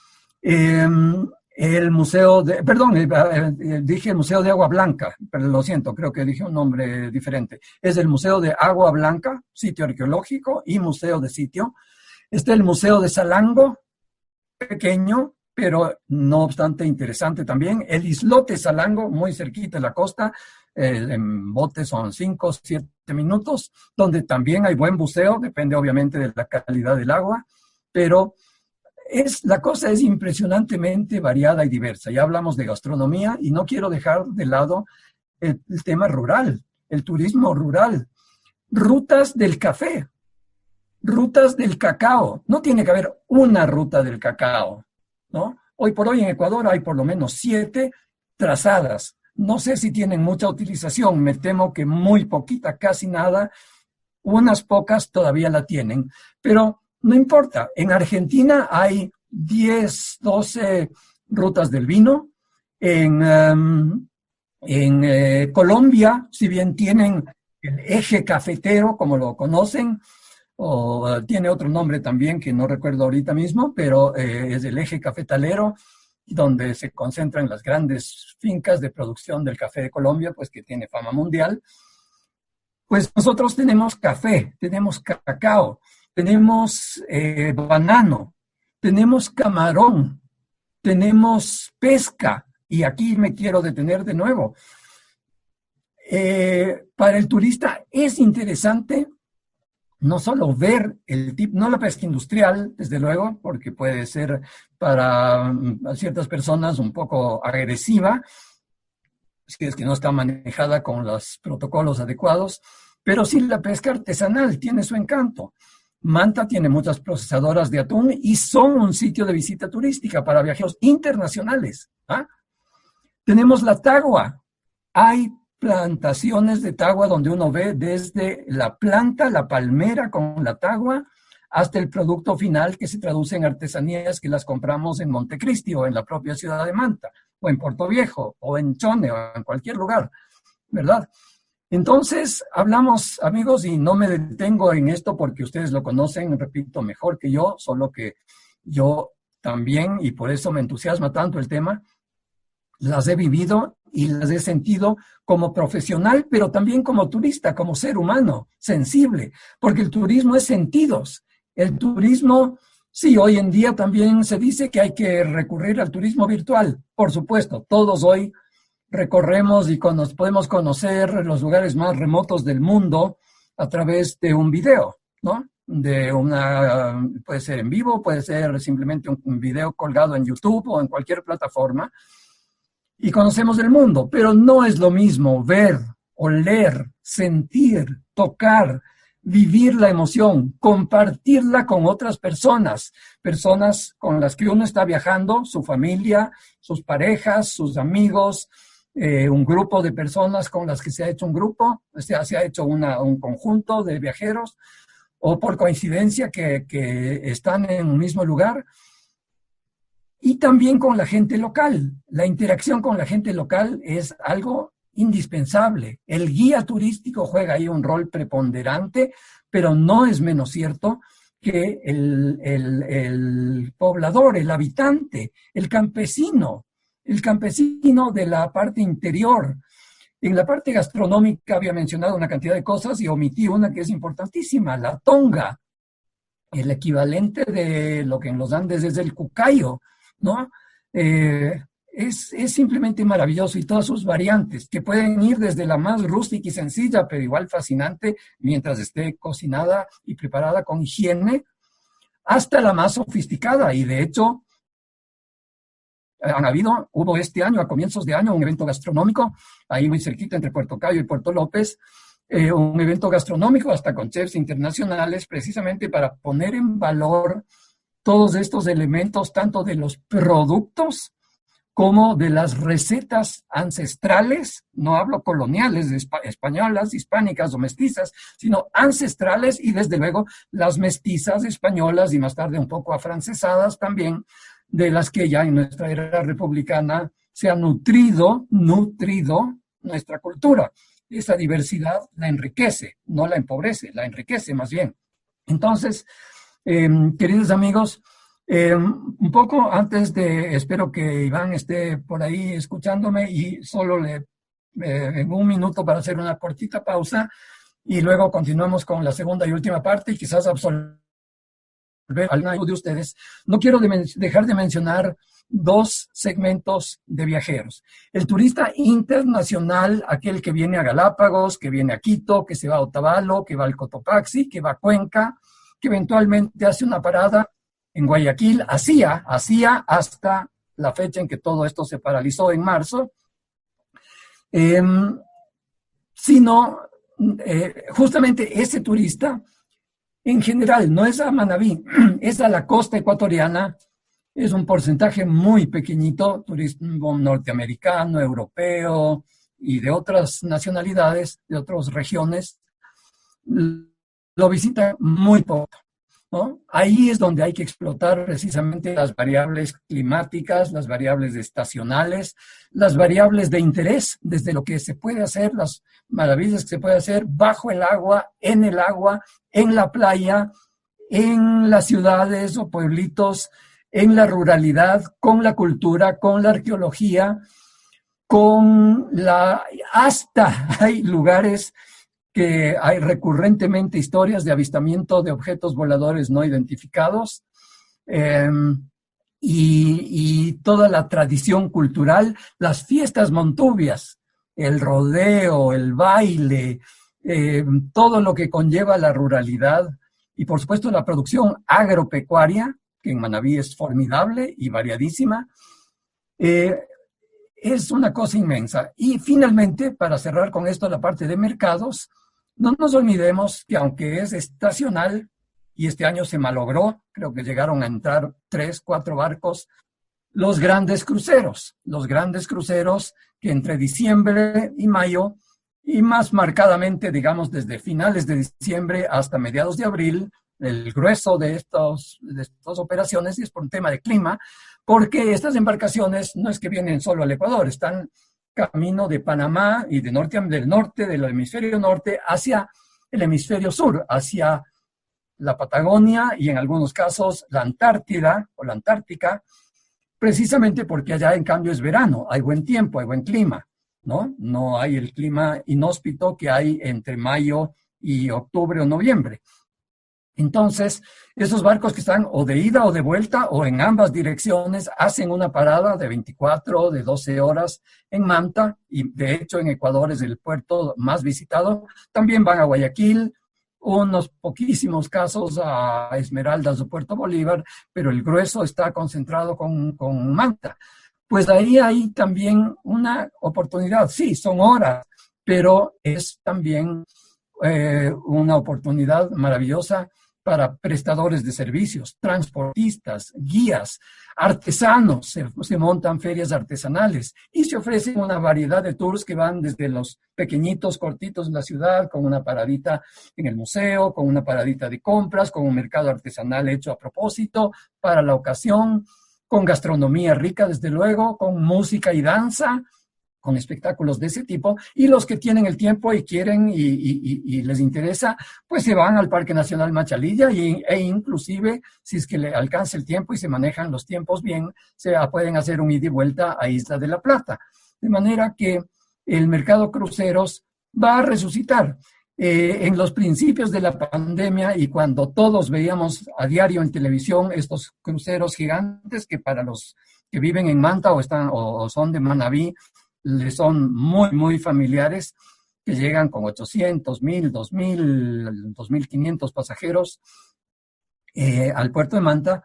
El museo de, perdón, dije el Museo de Agua Blanca, pero lo siento, creo que dije un nombre diferente. Es el Museo de Agua Blanca, sitio arqueológico y museo de sitio. Está el Museo de Salango, pequeño, pero no obstante interesante también. El islote Salango, muy cerquita de la costa, en bote son 5 o 7 minutos, donde también hay buen buceo, depende obviamente de la calidad del agua, pero la cosa es impresionantemente variada y diversa. Ya hablamos de gastronomía y no quiero dejar de lado el tema rural, el turismo rural. Rutas del café, rutas del cacao. No tiene que haber una ruta del cacao, ¿no? Hoy por hoy en Ecuador hay por lo menos 7 trazadas. No sé si tienen mucha utilización, me temo que muy poquita, casi nada. Unas pocas todavía la tienen, pero no importa. En Argentina hay 10, 12 rutas del vino. En Colombia, si bien tienen el eje cafetero, como lo conocen, o tiene otro nombre también que no recuerdo ahorita mismo, pero es el eje cafetalero, donde se concentran las grandes fincas de producción del café de Colombia, pues que tiene fama mundial. Pues nosotros tenemos café, tenemos cacao, tenemos banano, tenemos camarón, tenemos pesca, y aquí me quiero detener de nuevo. Para el turista es interesante no solo ver el tipo, no la pesca industrial, desde luego, porque puede ser para ciertas personas un poco agresiva, si es que no está manejada con los protocolos adecuados, pero sí la pesca artesanal tiene su encanto. Manta tiene muchas procesadoras de atún y son un sitio de visita turística para viajeros internacionales. ¿Ah? Tenemos la tagua. Hay plantaciones de tagua donde uno ve desde la planta, la palmera con la tagua, hasta el producto final que se traduce en artesanías que las compramos en Montecristi o en la propia ciudad de Manta, o en Puerto Viejo, o en Chone, o en cualquier lugar, ¿verdad? Entonces, hablamos, amigos, y no me detengo en esto porque ustedes lo conocen, repito, mejor que yo, solo que yo también, y por eso me entusiasma tanto el tema, las he vivido y las he sentido como profesional, pero también como turista, como ser humano, sensible, porque el turismo es sentidos. El turismo, sí, hoy en día también se dice que hay que recurrir al turismo virtual. Por supuesto, todos hoy recorremos y podemos conocer los lugares más remotos del mundo a través de un video, ¿no? Puede ser en vivo, puede ser simplemente un video colgado en YouTube o en cualquier plataforma, y conocemos el mundo, pero no es lo mismo ver, oler, sentir, tocar, vivir la emoción, compartirla con otras personas, personas con las que uno está viajando, su familia, sus parejas, sus amigos, un grupo de personas con las que se ha hecho un grupo, se ha hecho un conjunto de viajeros, o por coincidencia que están en un mismo lugar. Y también con la gente local. La interacción con la gente local es algo indispensable. El guía turístico juega ahí un rol preponderante, pero no es menos cierto que el poblador, el habitante, el campesino de la parte interior. En la parte gastronómica había mencionado una cantidad de cosas y omití una que es importantísima, la tonga, el equivalente de lo que en los Andes es el cucayo, ¿no? Es simplemente maravilloso, y todas sus variantes, que pueden ir desde la más rústica y sencilla, pero igual fascinante, mientras esté cocinada y preparada con higiene, hasta la más sofisticada. Y de hecho, hubo este año, a comienzos de año, un evento gastronómico, ahí muy cerquita entre Puerto Cayo y Puerto López, un evento gastronómico hasta con chefs internacionales, precisamente para poner en valor todos estos elementos, tanto de los productos como de las recetas ancestrales, no hablo coloniales, españolas, hispánicas o mestizas, sino ancestrales, y desde luego las mestizas españolas y más tarde un poco afrancesadas también, de las que ya en nuestra era republicana se ha nutrido nuestra cultura. Esa diversidad la enriquece, no la empobrece, la enriquece más bien. Entonces, queridos amigos, un poco antes espero que Iván esté por ahí escuchándome, y solo en un minuto para hacer una cortita pausa, y luego continuamos con la segunda y última parte, y quizás absolver alguno de ustedes. No quiero dejar de mencionar dos segmentos de viajeros. El turista internacional, aquel que viene a Galápagos, que viene a Quito, que se va a Otavalo, que va al Cotopaxi, que va a Cuenca, que eventualmente hace una parada en Guayaquil, hacía hasta la fecha en que todo esto se paralizó en marzo, sino justamente ese turista, en general, no es a Manabí, es a la costa ecuatoriana, es un porcentaje muy pequeñito, turismo norteamericano, europeo y de otras nacionalidades, de otras regiones, lo visita muy poco. ¿no? Ahí es donde hay que explotar precisamente las variables climáticas, las variables estacionales, las variables de interés, desde lo que se puede hacer, las maravillas que se puede hacer bajo el agua, en la playa, en las ciudades o pueblitos, en la ruralidad, con la cultura, con la arqueología, hasta hay lugares que hay recurrentemente historias de avistamiento de objetos voladores no identificados, eh, y toda la tradición cultural, las fiestas montubias, el rodeo, el baile, todo lo que conlleva la ruralidad y por supuesto la producción agropecuaria, que en Manabí es formidable y variadísima. Es una cosa inmensa. Y finalmente, para cerrar con esto la parte de mercados, no nos olvidemos que aunque es estacional, y este año se malogró, creo que llegaron a entrar 3, 4 barcos, los grandes cruceros que entre diciembre y mayo, y más marcadamente, digamos, desde finales de diciembre hasta mediados de abril, el grueso de estas operaciones, y es por un tema de clima, porque estas embarcaciones no es que vienen solo al Ecuador, están camino de Panamá y del norte del hemisferio norte hacia el hemisferio sur, hacia la Patagonia y en algunos casos la Antártida o la Antártica, precisamente porque allá en cambio es verano, hay buen tiempo, hay buen clima, ¿no? No hay el clima inhóspito que hay entre mayo y octubre o noviembre. Entonces, esos barcos que están o de ida o de vuelta o en ambas direcciones hacen una parada de 24, de 12 horas en Manta, y de hecho en Ecuador es el puerto más visitado. También van a Guayaquil, unos poquísimos casos a Esmeraldas o Puerto Bolívar, pero el grueso está concentrado con Manta. Pues ahí hay también una oportunidad. Sí, son horas, pero es también una oportunidad maravillosa para prestadores de servicios, transportistas, guías, artesanos. Se montan ferias artesanales y se ofrecen una variedad de tours que van desde los pequeñitos, cortitos en la ciudad, con una paradita en el museo, con una paradita de compras, con un mercado artesanal hecho a propósito para la ocasión, con gastronomía rica, desde luego, con música y danza, con espectáculos de ese tipo, y los que tienen el tiempo y quieren y les interesa, pues se van al Parque Nacional Machalilla e inclusive, si es que le alcanza el tiempo y se manejan los tiempos bien, pueden hacer un ida y vuelta a Isla de la Plata. De manera que el mercado cruceros va a resucitar. En los principios de la pandemia y cuando todos veíamos a diario en televisión estos cruceros gigantes que para los que viven en Manta o son de Manabí, les son muy, muy familiares, que llegan con 800, 1000, 2000, 2500 pasajeros al puerto de Manta,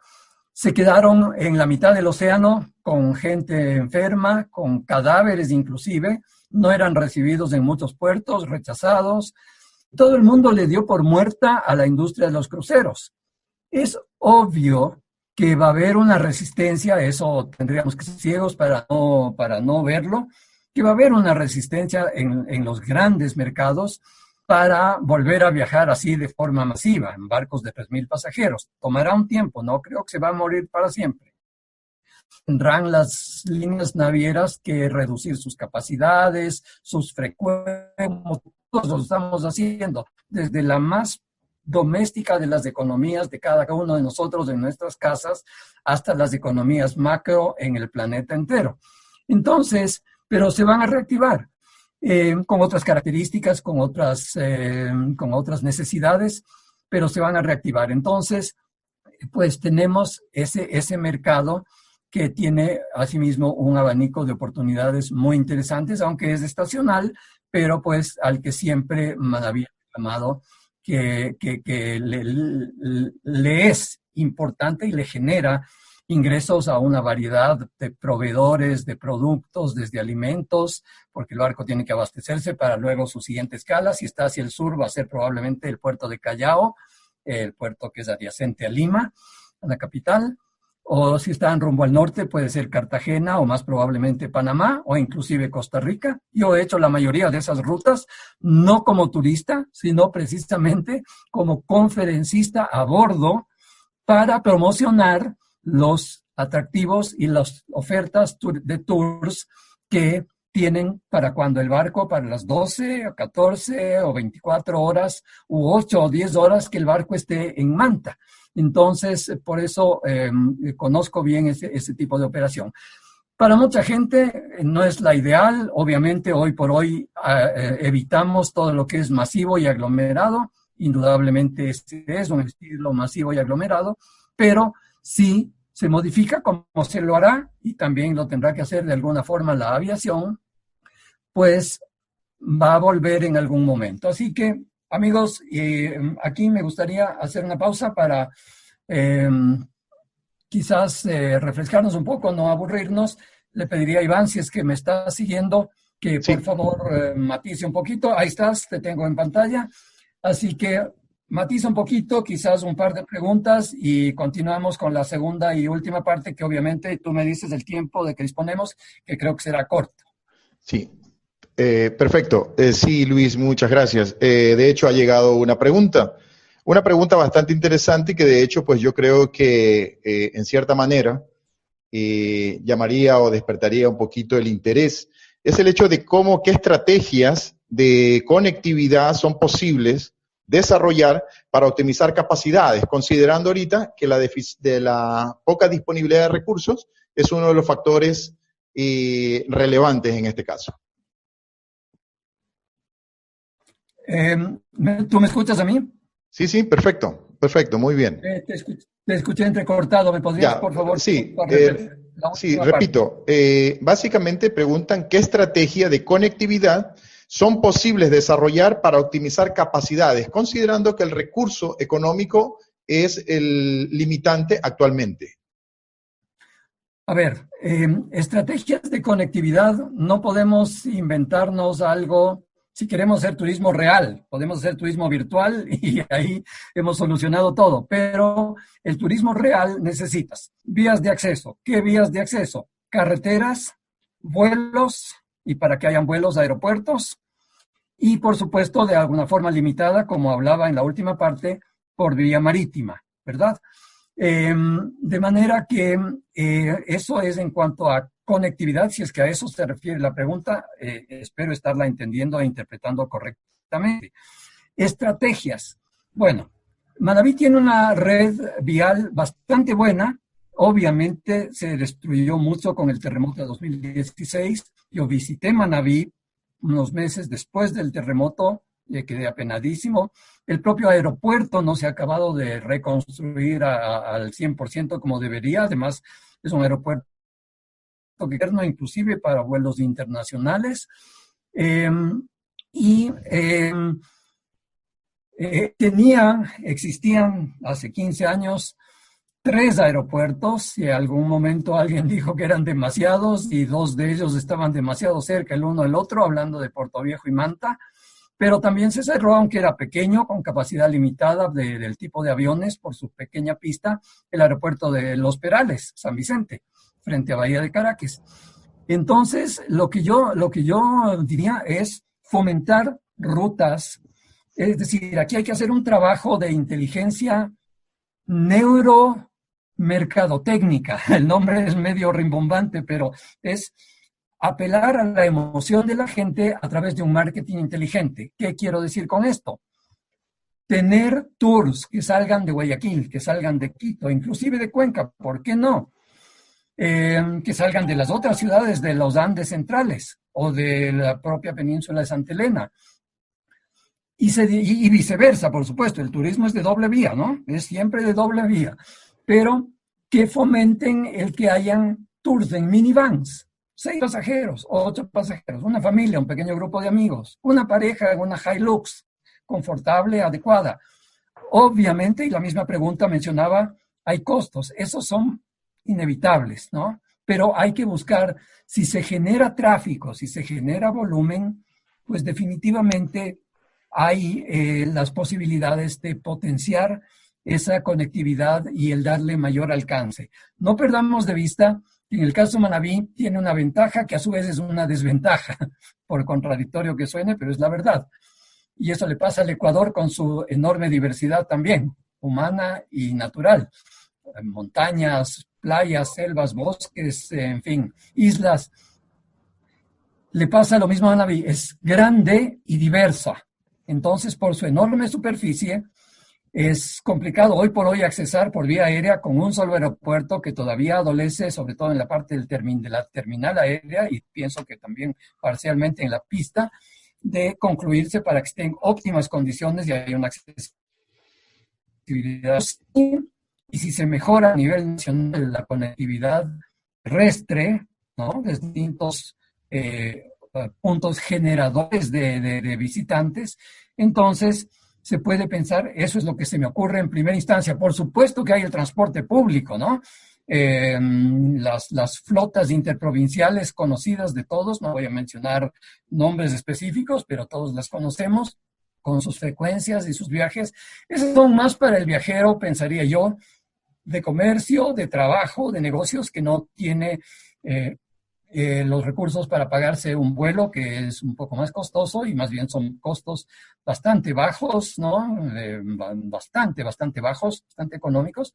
se quedaron en la mitad del océano con gente enferma, con cadáveres inclusive, no eran recibidos en muchos puertos, rechazados. Todo el mundo le dio por muerta a la industria de los cruceros. Es obvio que va a haber una resistencia, eso tendríamos que ser ciegos para no verlo, que va a haber una resistencia en los grandes mercados para volver a viajar así de forma masiva, en barcos de 3,000 pasajeros. Tomará un tiempo, no creo que se va a morir para siempre. Tendrán las líneas navieras que reducir sus capacidades, sus frecuencias, todos lo estamos haciendo, desde la más doméstica de las economías de cada uno de nosotros en nuestras casas hasta las economías macro en el planeta entero. Entonces, pero se van a reactivar con otras características, con otras necesidades, pero se van a reactivar. Entonces, pues tenemos ese mercado que tiene asimismo un abanico de oportunidades muy interesantes, aunque es estacional, pero pues al que siempre Manabí ha llamado que le es importante y le genera ingresos a una variedad de proveedores de productos, desde alimentos, porque el barco tiene que abastecerse para luego su siguiente escala. Si está hacia el sur, va a ser probablemente el puerto de Callao, el puerto que es adyacente a Lima, a la capital. O si están rumbo al norte, puede ser Cartagena o más probablemente Panamá o inclusive Costa Rica. Yo he hecho la mayoría de esas rutas, no como turista, sino precisamente como conferencista a bordo para promocionar los atractivos y las ofertas de tours que tienen para cuando el barco, para las 12 o 14 o 24 horas u 8 o 10 horas que el barco esté en Manta. Entonces, por eso conozco bien ese tipo de operación. Para mucha gente no es la ideal. Obviamente, hoy por hoy evitamos todo lo que es masivo y aglomerado. Indudablemente este es un estilo masivo y aglomerado, pero sí se modifica como se lo hará, y también lo tendrá que hacer de alguna forma la aviación, pues va a volver en algún momento. Así que, amigos, aquí me gustaría hacer una pausa para quizás refrescarnos un poco, no aburrirnos. Le pediría a Iván, si es que me está siguiendo, que Sí, por favor matice un poquito. Ahí estás, te tengo en pantalla. Así que matiza un poquito, quizás un par de preguntas, y continuamos con la segunda y última parte, que obviamente tú me dices el tiempo de que disponemos, que creo que será corto. sí. Perfecto. Sí, Luis, muchas gracias. De hecho, ha llegado una pregunta bastante interesante que de hecho, pues yo creo que en cierta manera llamaría o despertaría un poquito el interés. Es el hecho de qué estrategias de conectividad son posibles desarrollar para optimizar capacidades, considerando ahorita que la poca disponibilidad de recursos es uno de los factores relevantes en este caso. ¿Tú me escuchas a mí? Sí, sí, perfecto, perfecto, muy bien. Te escuché entrecortado. ¿Me podrías, Ya, por favor, sí, repetir la sí, última parte? repito, básicamente preguntan qué estrategia de conectividad son posibles desarrollar para optimizar capacidades, considerando que el recurso económico es el limitante actualmente. A ver, estrategias de conectividad, no podemos inventarnos algo. Si queremos hacer turismo real, podemos hacer turismo virtual y ahí hemos solucionado todo. Pero el turismo real necesitas vías de acceso. ¿Qué vías de acceso? Carreteras, vuelos, y para que hayan vuelos, aeropuertos, y por supuesto de alguna forma limitada, como hablaba en la última parte, por vía marítima, ¿verdad? De manera que eso es en cuanto a conectividad. Si es que a eso se refiere la pregunta, espero estarla entendiendo e interpretando correctamente. Estrategias. Bueno, Manabí tiene una red vial bastante buena. Obviamente se destruyó mucho con el terremoto de 2016. Yo visité Manabí unos meses después del terremoto, quedé apenadísimo. El propio aeropuerto no se ha acabado de reconstruir al 100% como debería. Además, es un aeropuerto moderno, inclusive para vuelos internacionales. Eh, y existían hace 15 años 3 aeropuertos, y en algún momento alguien dijo que eran demasiados, y 2 de ellos estaban demasiado cerca el uno del otro, hablando de Puerto Viejo y Manta. Pero también se cerró, aunque era pequeño, con capacidad limitada del tipo de aviones por su pequeña pista, el aeropuerto de Los Perales, San Vicente, frente a Bahía de Caracas. Entonces, lo que yo diría es fomentar rutas. Es decir, aquí hay que hacer un trabajo de inteligencia neuromercadotécnica. El nombre es medio rimbombante, pero es apelar a la emoción de la gente a través de un marketing inteligente. ¿Qué quiero decir con esto? Tener tours que salgan de Guayaquil, que salgan de Quito, inclusive de Cuenca, ¿por qué no? Que salgan de las otras ciudades de los Andes centrales o de la propia península de Santa Elena. Y viceversa, por supuesto. El turismo es de doble vía, ¿no? Es siempre de doble vía. Pero que fomenten el que hayan tours en minivans, 6 pasajeros, 8 pasajeros, una familia, un pequeño grupo de amigos, una pareja en una Hilux, confortable, adecuada. Obviamente, y la misma pregunta mencionaba, hay costos. Esos son inevitables, ¿no? Pero hay que buscar, si se genera tráfico, si se genera volumen, pues definitivamente hay las posibilidades de potenciar esa conectividad y el darle mayor alcance. No perdamos de vista que en el caso Manabí tiene una ventaja que a su vez es una desventaja, por contradictorio que suene, pero es la verdad. Y eso le pasa al Ecuador con su enorme diversidad también. humana y natural. Montañas, playas, selvas, bosques, en fin, islas. Le pasa lo mismo a Manabí, es grande y diversa. Entonces, por su enorme superficie, es complicado hoy por hoy accesar por vía aérea con un solo aeropuerto que todavía adolece, sobre todo en la parte de la terminal aérea, y pienso que también parcialmente en la pista, de concluirse para que estén en óptimas condiciones y haya una accesibilidad. Y si se mejora a nivel nacional la conectividad terrestre, ¿no? De distintos puntos generadores de visitantes, entonces se puede pensar, eso es lo que se me ocurre en primera instancia. Por supuesto que hay el transporte público, ¿no? Las flotas interprovinciales conocidas de todos, no voy a mencionar nombres específicos, pero todos las conocemos, con sus frecuencias y sus viajes. Esos son más para el viajero, pensaría yo, de comercio, de trabajo, de negocios, que no tiene los recursos para pagarse un vuelo que es un poco más costoso, y más bien son costos bastante bajos, ¿no? Bastante bajos, bastante económicos.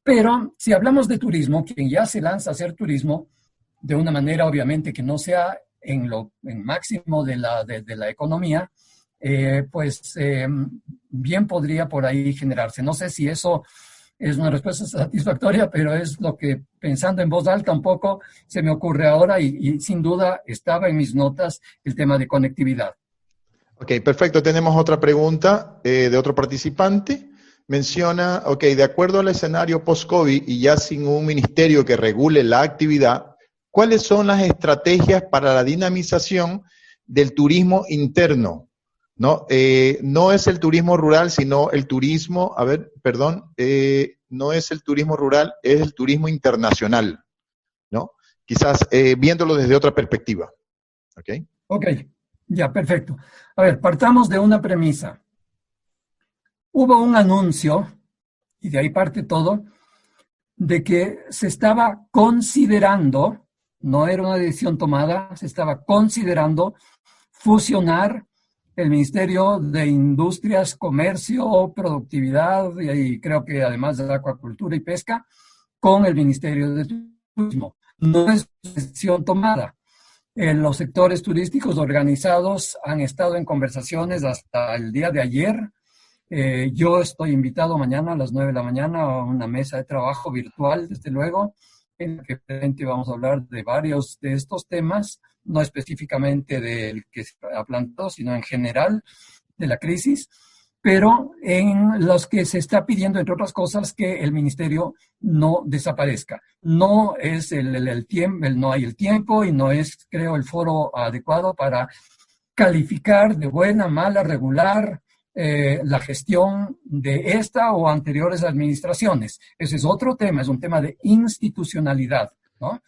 Pero si hablamos de turismo, quien ya se lanza a hacer turismo de una manera obviamente que no sea en máximo de la economía, bien podría por ahí generarse. No sé si eso es una respuesta satisfactoria, pero es lo que, pensando en voz alta un poco, se me ocurre ahora, y sin duda estaba en mis notas el tema de conectividad. Ok, perfecto. Tenemos otra pregunta de otro participante. Menciona, ok, de acuerdo al escenario post-COVID y ya sin un ministerio que regule la actividad, ¿cuáles son las estrategias para la dinamización del turismo interno? No, no es el turismo rural, sino el turismo, no es el turismo rural, es el turismo internacional, ¿no? Quizás viéndolo desde otra perspectiva. ¿Ok? Ok, ya, perfecto. A ver, partamos de una premisa. Hubo un anuncio, y de ahí parte todo, de que se estaba considerando, no era una decisión tomada, se estaba considerando fusionar el Ministerio de Industrias, Comercio, Productividad y creo que además de Acuacultura y Pesca con el Ministerio de Turismo. No es decisión tomada. Los sectores turísticos organizados han estado en conversaciones hasta el día de ayer. Yo estoy invitado mañana a las 9 de la mañana a una mesa de trabajo virtual, desde luego, en la que vamos a hablar de varios de estos temas, no específicamente del que se ha planteado, sino en general de la crisis, pero en los que se está pidiendo, entre otras cosas, que el ministerio no desaparezca. No es el tiempo, no hay el tiempo y no es, creo, el foro adecuado para calificar de buena, mala, regular la gestión de esta o anteriores administraciones. Ese es otro tema, es un tema de institucionalidad, ¿no?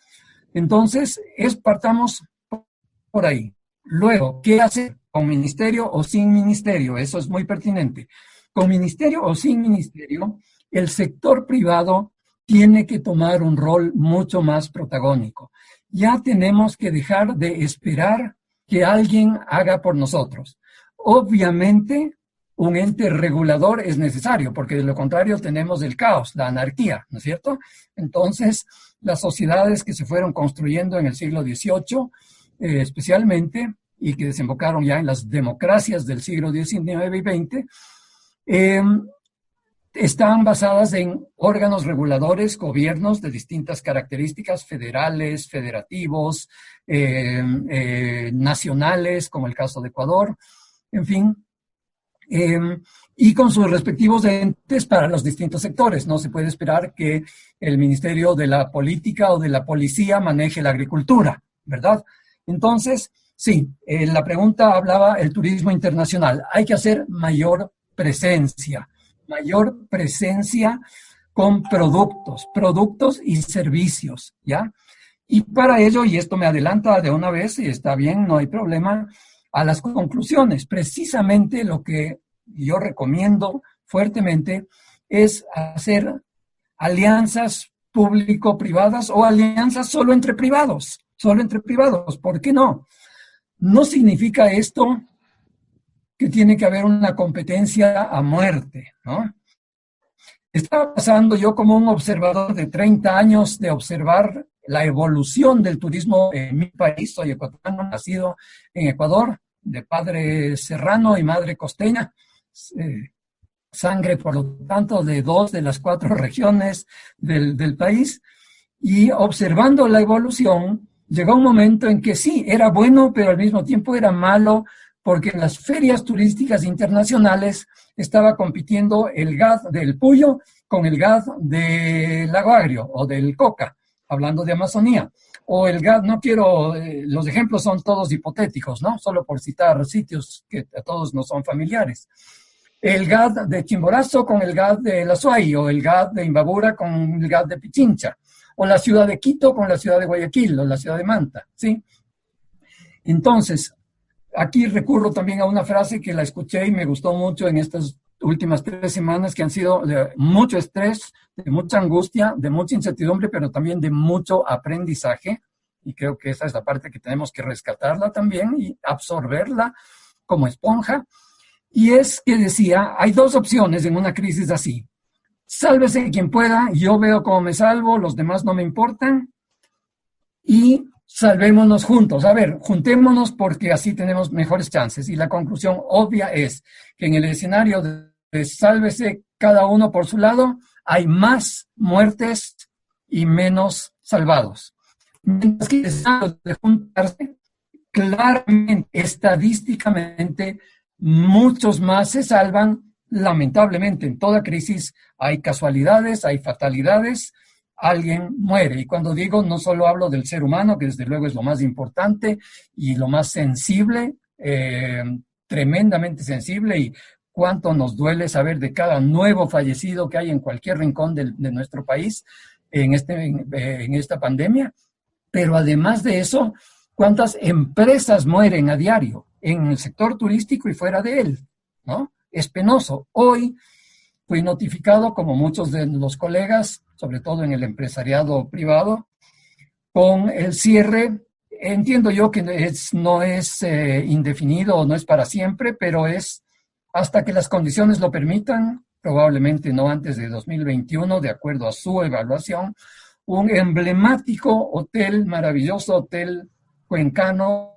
Entonces, partamos por ahí. Luego, ¿qué hacer? ¿Con ministerio o sin ministerio? Eso es muy pertinente. Con ministerio o sin ministerio, el sector privado tiene que tomar un rol mucho más protagónico. Ya tenemos que dejar de esperar que alguien haga por nosotros. Obviamente, un ente regulador es necesario, porque de lo contrario tenemos el caos, la anarquía, ¿no es cierto? Entonces, las sociedades que se fueron construyendo en el siglo XVIII, especialmente, y que desembocaron ya en las democracias del siglo XIX y XX, están basadas en órganos reguladores, gobiernos de distintas características, federales, federativos, nacionales, como el caso de Ecuador, en fin, y con sus respectivos entes para los distintos sectores. No se puede esperar que el Ministerio de la Política o de la Policía maneje la agricultura, ¿verdad? Entonces, sí, la pregunta hablaba del turismo internacional. Hay que hacer mayor presencia con productos y servicios, ¿ya? Y para ello, y esto me adelanta de una vez, y está bien, no hay problema, a las conclusiones. Precisamente lo que yo recomiendo fuertemente es hacer alianzas público-privadas o alianzas solo entre privados. ¿Por qué no? No significa esto que tiene que haber una competencia a muerte, ¿no? Estaba pasando yo como un observador de 30 años de observar la evolución del turismo en mi país. Soy ecuatoriano, nacido en Ecuador, de padre serrano y madre costeña. Sangre, por lo tanto, de 2 de las 4 regiones del país. Y observando la evolución, llegó un momento en que sí, era bueno, pero al mismo tiempo era malo, porque en las ferias turísticas internacionales estaba compitiendo el GAD del Puyo con el GAD de Lago Agrio o del Coca, hablando de Amazonía. O el GAD, no quiero, los ejemplos son todos hipotéticos, ¿no? Solo por citar sitios que a todos nos son familiares. El GAD de Chimborazo con el GAD de La Suay, o el GAD de Imbabura con el GAD de Pichincha, o la ciudad de Quito con la ciudad de Guayaquil, o la ciudad de Manta, ¿sí? Entonces, aquí recurro también a una frase que la escuché y me gustó mucho en estas últimas 3 semanas, que han sido de mucho estrés, de mucha angustia, de mucha incertidumbre, pero también de mucho aprendizaje, y creo que esa es la parte que tenemos que rescatarla también y absorberla como esponja. Y es que decía, hay 2 opciones en una crisis así. Sálvese quien pueda, yo veo cómo me salvo, los demás no me importan, y salvémonos juntos. A ver, juntémonos porque así tenemos mejores chances. Y la conclusión obvia es que en el escenario de sálvese cada uno por su lado, hay más muertes y menos salvados. Mientras que de juntarse, claramente, estadísticamente, muchos más se salvan. Lamentablemente, en toda crisis hay casualidades, hay fatalidades, alguien muere. Y cuando digo, no solo hablo del ser humano, que desde luego es lo más importante y lo más sensible, tremendamente sensible, y cuánto nos duele saber de cada nuevo fallecido que hay en cualquier rincón de nuestro país en esta pandemia. Pero además de eso, cuántas empresas mueren a diario en el sector turístico y fuera de él, ¿no? Es penoso. Hoy fui notificado, como muchos de los colegas, sobre todo en el empresariado privado, con el cierre. Entiendo yo que no es indefinido o no es para siempre, pero es hasta que las condiciones lo permitan, probablemente no antes de 2021, de acuerdo a su evaluación, un emblemático hotel, maravilloso hotel cuencano,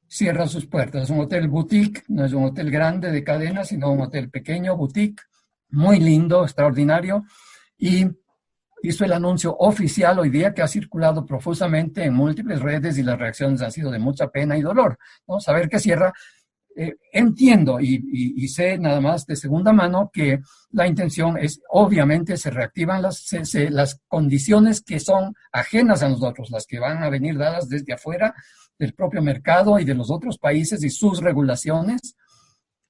cierra sus puertas. Un hotel boutique, no es un hotel grande de cadena, sino un hotel pequeño, boutique, muy lindo, extraordinario, y hizo el anuncio oficial hoy día, que ha circulado profusamente en múltiples redes, y las reacciones han sido de mucha pena y dolor, ¿no? Saber que cierra. Entiendo y sé nada más de segunda mano que la intención es, obviamente, se reactivan las condiciones que son ajenas a nosotros, las que van a venir dadas desde afuera del propio mercado y de los otros países, y sus regulaciones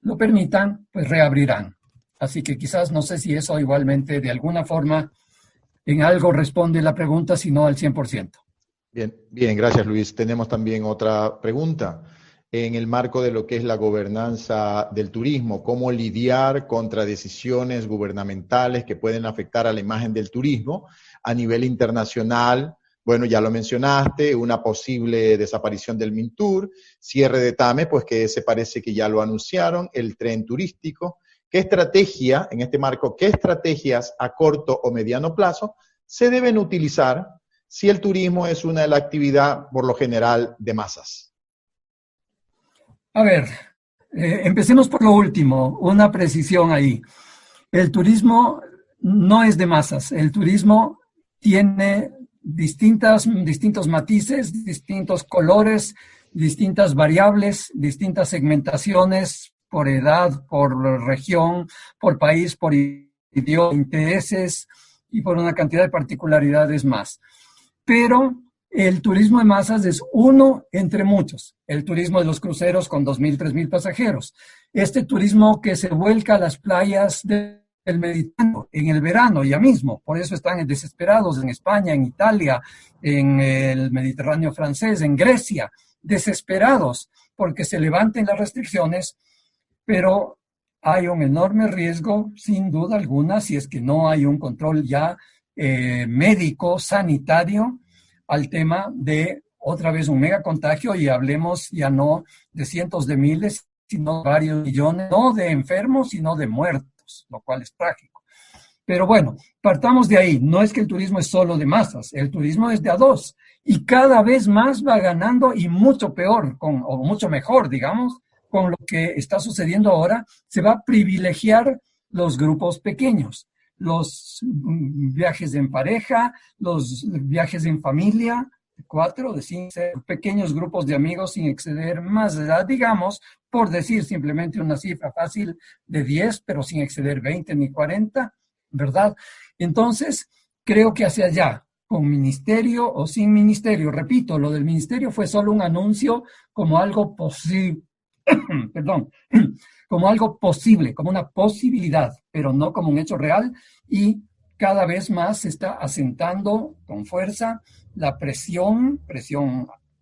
lo permitan, pues reabrirán. Así que quizás, no sé si eso igualmente de alguna forma en algo responde la pregunta, si no al 100%. Bien, bien, gracias Luis. Tenemos también otra pregunta. En el marco de lo que es la gobernanza del turismo, cómo lidiar contra decisiones gubernamentales que pueden afectar a la imagen del turismo a nivel internacional. Bueno, ya lo mencionaste, una posible desaparición del Mintur, cierre de TAME, pues que ese parece que ya lo anunciaron, el tren turístico. ¿Qué estrategia, en este marco, qué estrategias a corto o mediano plazo se deben utilizar si el turismo es una de las actividades, por lo general, de masas? A ver, empecemos por lo último, una precisión ahí. El turismo no es de masas, el turismo tiene distintos matices, distintos colores, distintas variables, distintas segmentaciones por edad, por región, por país, por idioma, intereses y por una cantidad de particularidades más. Pero el turismo de masas es uno entre muchos. El turismo de los cruceros con 2.000, 3.000 pasajeros. Este turismo que se vuelca a las playas del Mediterráneo en el verano ya mismo. Por eso están desesperados en España, en Italia, en el Mediterráneo francés, en Grecia. Desesperados porque se levanten las restricciones, pero hay un enorme riesgo, sin duda alguna, si es que no hay un control ya médico, sanitario, al tema de otra vez un megacontagio, y hablemos ya no de cientos de miles, sino varios millones, no de enfermos, sino de muertos, lo cual es trágico. Pero bueno, partamos de ahí. No es que el turismo es solo de masas, el turismo es de a dos. Y cada vez más va ganando y mucho peor, o mucho mejor, digamos, con lo que está sucediendo ahora. Se va a privilegiar los grupos pequeños, los viajes en pareja, los viajes en familia, de 4, de 5, pequeños grupos de amigos sin exceder más de edad, digamos, por decir simplemente una cifra fácil de 10, pero sin exceder 20 ni 40, ¿verdad? Entonces, creo que hacia allá, con ministerio o sin ministerio, repito, lo del ministerio fue solo un anuncio como algo posible, perdón, como algo posible, como una posibilidad, pero no como un hecho real, y cada vez más se está asentando con fuerza la presión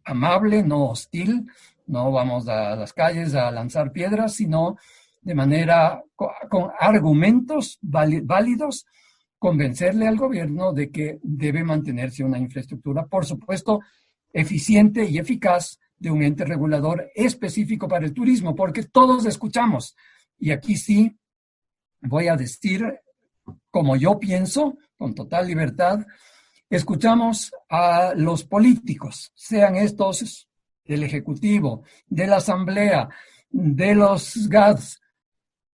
amable, no hostil. No vamos a las calles a lanzar piedras, sino de manera, con argumentos válidos, convencerle al gobierno de que debe mantenerse una infraestructura, por supuesto, eficiente y eficaz, de un ente regulador específico para el turismo, porque todos escuchamos, y aquí sí voy a decir como yo pienso, con total libertad, escuchamos a los políticos, sean estos del Ejecutivo, de la Asamblea, de los GADS,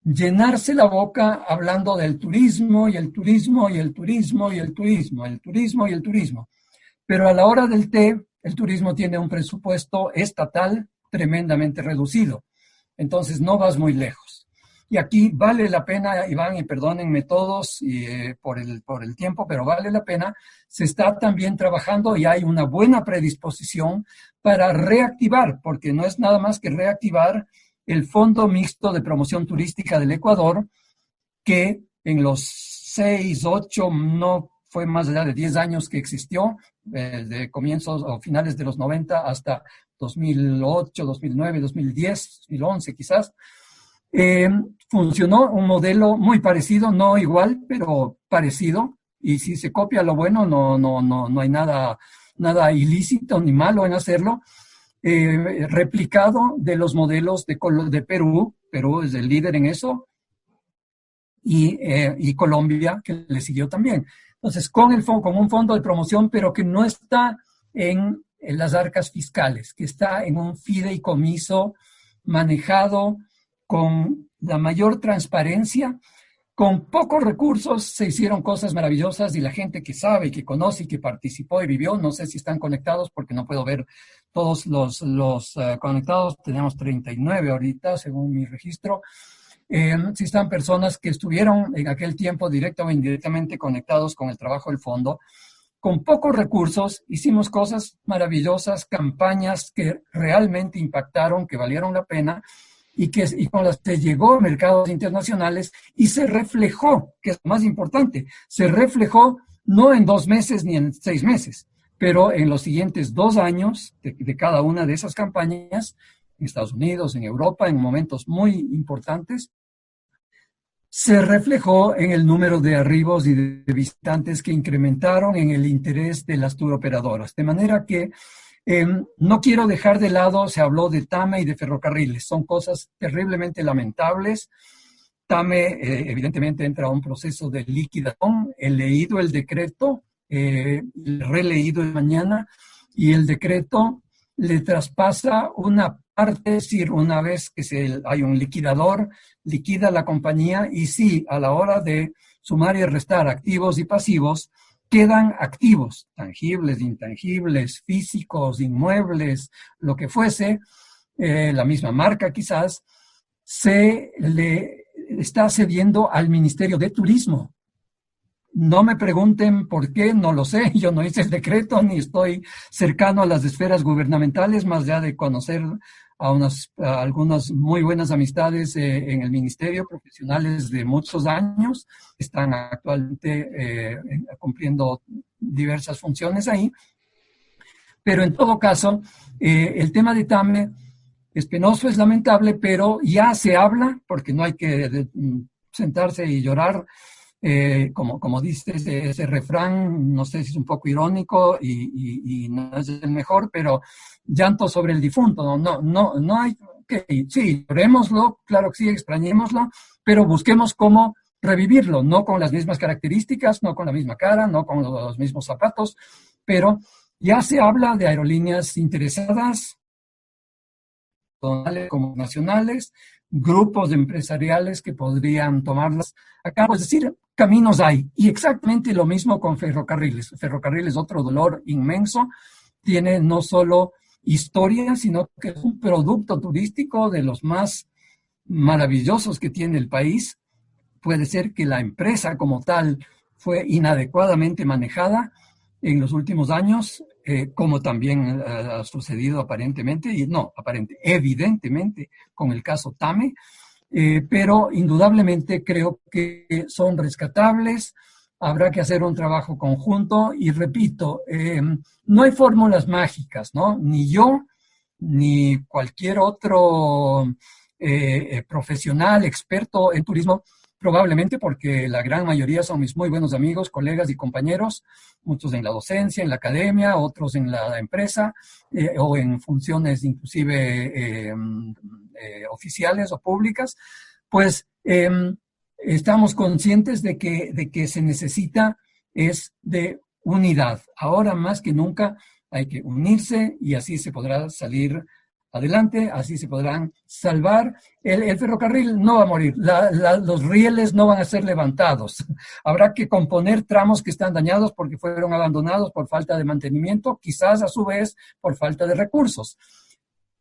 llenarse la boca hablando del turismo y el turismo y el turismo y el turismo, el turismo y el turismo. Pero a la hora del té, el turismo tiene un presupuesto estatal tremendamente reducido. Entonces no vas muy lejos. Y aquí vale la pena, Iván, y perdónenme todos por el tiempo, pero vale la pena. Se está también trabajando y hay una buena predisposición para reactivar, porque no es nada más que reactivar el Fondo Mixto de Promoción Turística del Ecuador, que en los 6, 8, no fue más allá de 10 años que existió, de comienzos o finales de los 90 hasta 2008, 2009, 2010, 2011 quizás. Funcionó un modelo muy parecido, no igual, pero parecido, y si se copia lo bueno, no hay nada ilícito ni malo en hacerlo. Replicado de los modelos de Perú. Perú es el líder en eso, y Colombia, que le siguió también. Entonces, con un fondo de promoción, pero que no está en las arcas fiscales, que está en un fideicomiso manejado con la mayor transparencia. Con pocos recursos se hicieron cosas maravillosas, y la gente que sabe, que conoce y que participó y vivió, no sé si están conectados porque no puedo ver todos los conectados, tenemos 39 ahorita según mi registro. Si están personas que estuvieron en aquel tiempo directa o indirectamente conectados con el trabajo del fondo. Con pocos recursos hicimos cosas maravillosas, campañas que realmente impactaron, que valieron la pena, y con las que llegó a mercados internacionales y se reflejó, que es lo más importante, se reflejó no en 2 meses ni en 6 meses, pero en los siguientes 2 años de cada una de esas campañas, en Estados Unidos, en Europa, en momentos muy importantes, se reflejó en el número de arribos y de visitantes que incrementaron en el interés de las touroperadoras. De manera que no quiero dejar de lado, se habló de TAME y de ferrocarriles, son cosas terriblemente lamentables. TAME evidentemente entra a un proceso de liquidación. He leído el decreto, releído mañana, y el decreto le traspasa una parte, es decir, una vez que hay un liquidador, liquida la compañía, y sí, a la hora de sumar y restar activos y pasivos, quedan activos, tangibles, intangibles, físicos, inmuebles, lo que fuese, la misma marca quizás, se le está cediendo al Ministerio de Turismo. No me pregunten por qué, no lo sé, yo no hice el decreto ni estoy cercano a las esferas gubernamentales, más allá de conocer a algunas muy buenas amistades en el ministerio, profesionales de muchos años, están actualmente cumpliendo diversas funciones ahí. Pero en todo caso, el tema de TAME es penoso, es lamentable, pero ya se habla, porque no hay que sentarse y llorar. Como dice ese refrán, no sé si es un poco irónico y no es el mejor, pero llanto sobre el difunto, no hay que, sí, llorémoslo, claro que sí, extrañémoslo, pero busquemos cómo revivirlo, no con las mismas características, no con la misma cara, no con los mismos zapatos, pero ya se habla de aerolíneas interesadas, como nacionales, grupos empresariales que podrían tomarlas acá. Es decir, caminos hay. Y exactamente lo mismo con ferrocarriles. Ferrocarriles, otro dolor inmenso, tiene no solo historia, sino que es un producto turístico de los más maravillosos que tiene el país. Puede ser que la empresa como tal fue inadecuadamente manejada en los últimos años, como también ha sucedido aparentemente, y no, evidentemente con el caso TAME, pero indudablemente creo que son rescatables. Habrá que hacer un trabajo conjunto y repito, no hay fórmulas mágicas, ¿no? Ni yo, ni cualquier otro profesional, experto en turismo, probablemente porque la gran mayoría son mis muy buenos amigos, colegas y compañeros, muchos en la docencia, en la academia, otros en la empresa o en funciones inclusive oficiales o públicas, pues estamos conscientes de que se necesita es de unidad. Ahora más que nunca hay que unirse y así se podrá salir adelante, así se podrán salvar. El ferrocarril no va a morir, los rieles no van a ser levantados. Habrá que componer tramos que están dañados porque fueron abandonados por falta de mantenimiento, quizás a su vez por falta de recursos.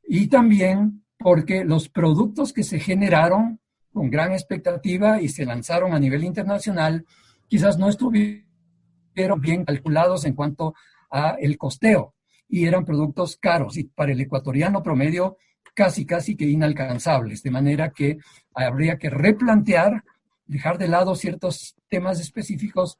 Y también porque los productos que se generaron con gran expectativa y se lanzaron a nivel internacional, quizás no estuvieron bien calculados en cuanto a el costeo y eran productos caros y para el ecuatoriano promedio casi que inalcanzables, de manera que habría que replantear, dejar de lado ciertos temas específicos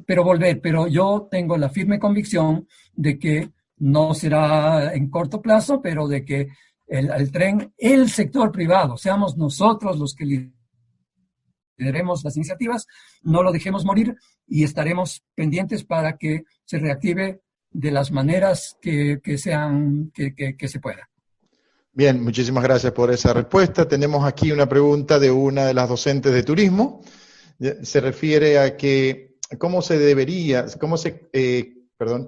pero volver. Pero yo tengo la firme convicción de que no será en corto plazo, pero de que el tren, el sector privado, seamos nosotros los que lideremos las iniciativas, no lo dejemos morir y estaremos pendientes para que se reactive de las maneras que se pueda. Bien, muchísimas gracias por esa respuesta. Tenemos aquí una pregunta de una de las docentes de turismo. Se refiere a que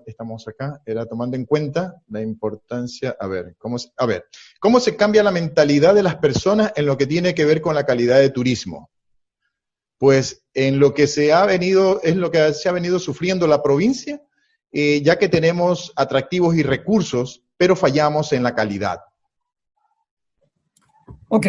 estamos acá, era tomando en cuenta la importancia, ¿cómo se cambia la mentalidad de las personas en lo que tiene que ver con la calidad de turismo? Pues en lo que se ha venido sufriendo la provincia, ya que tenemos atractivos y recursos, pero fallamos en la calidad. Ok,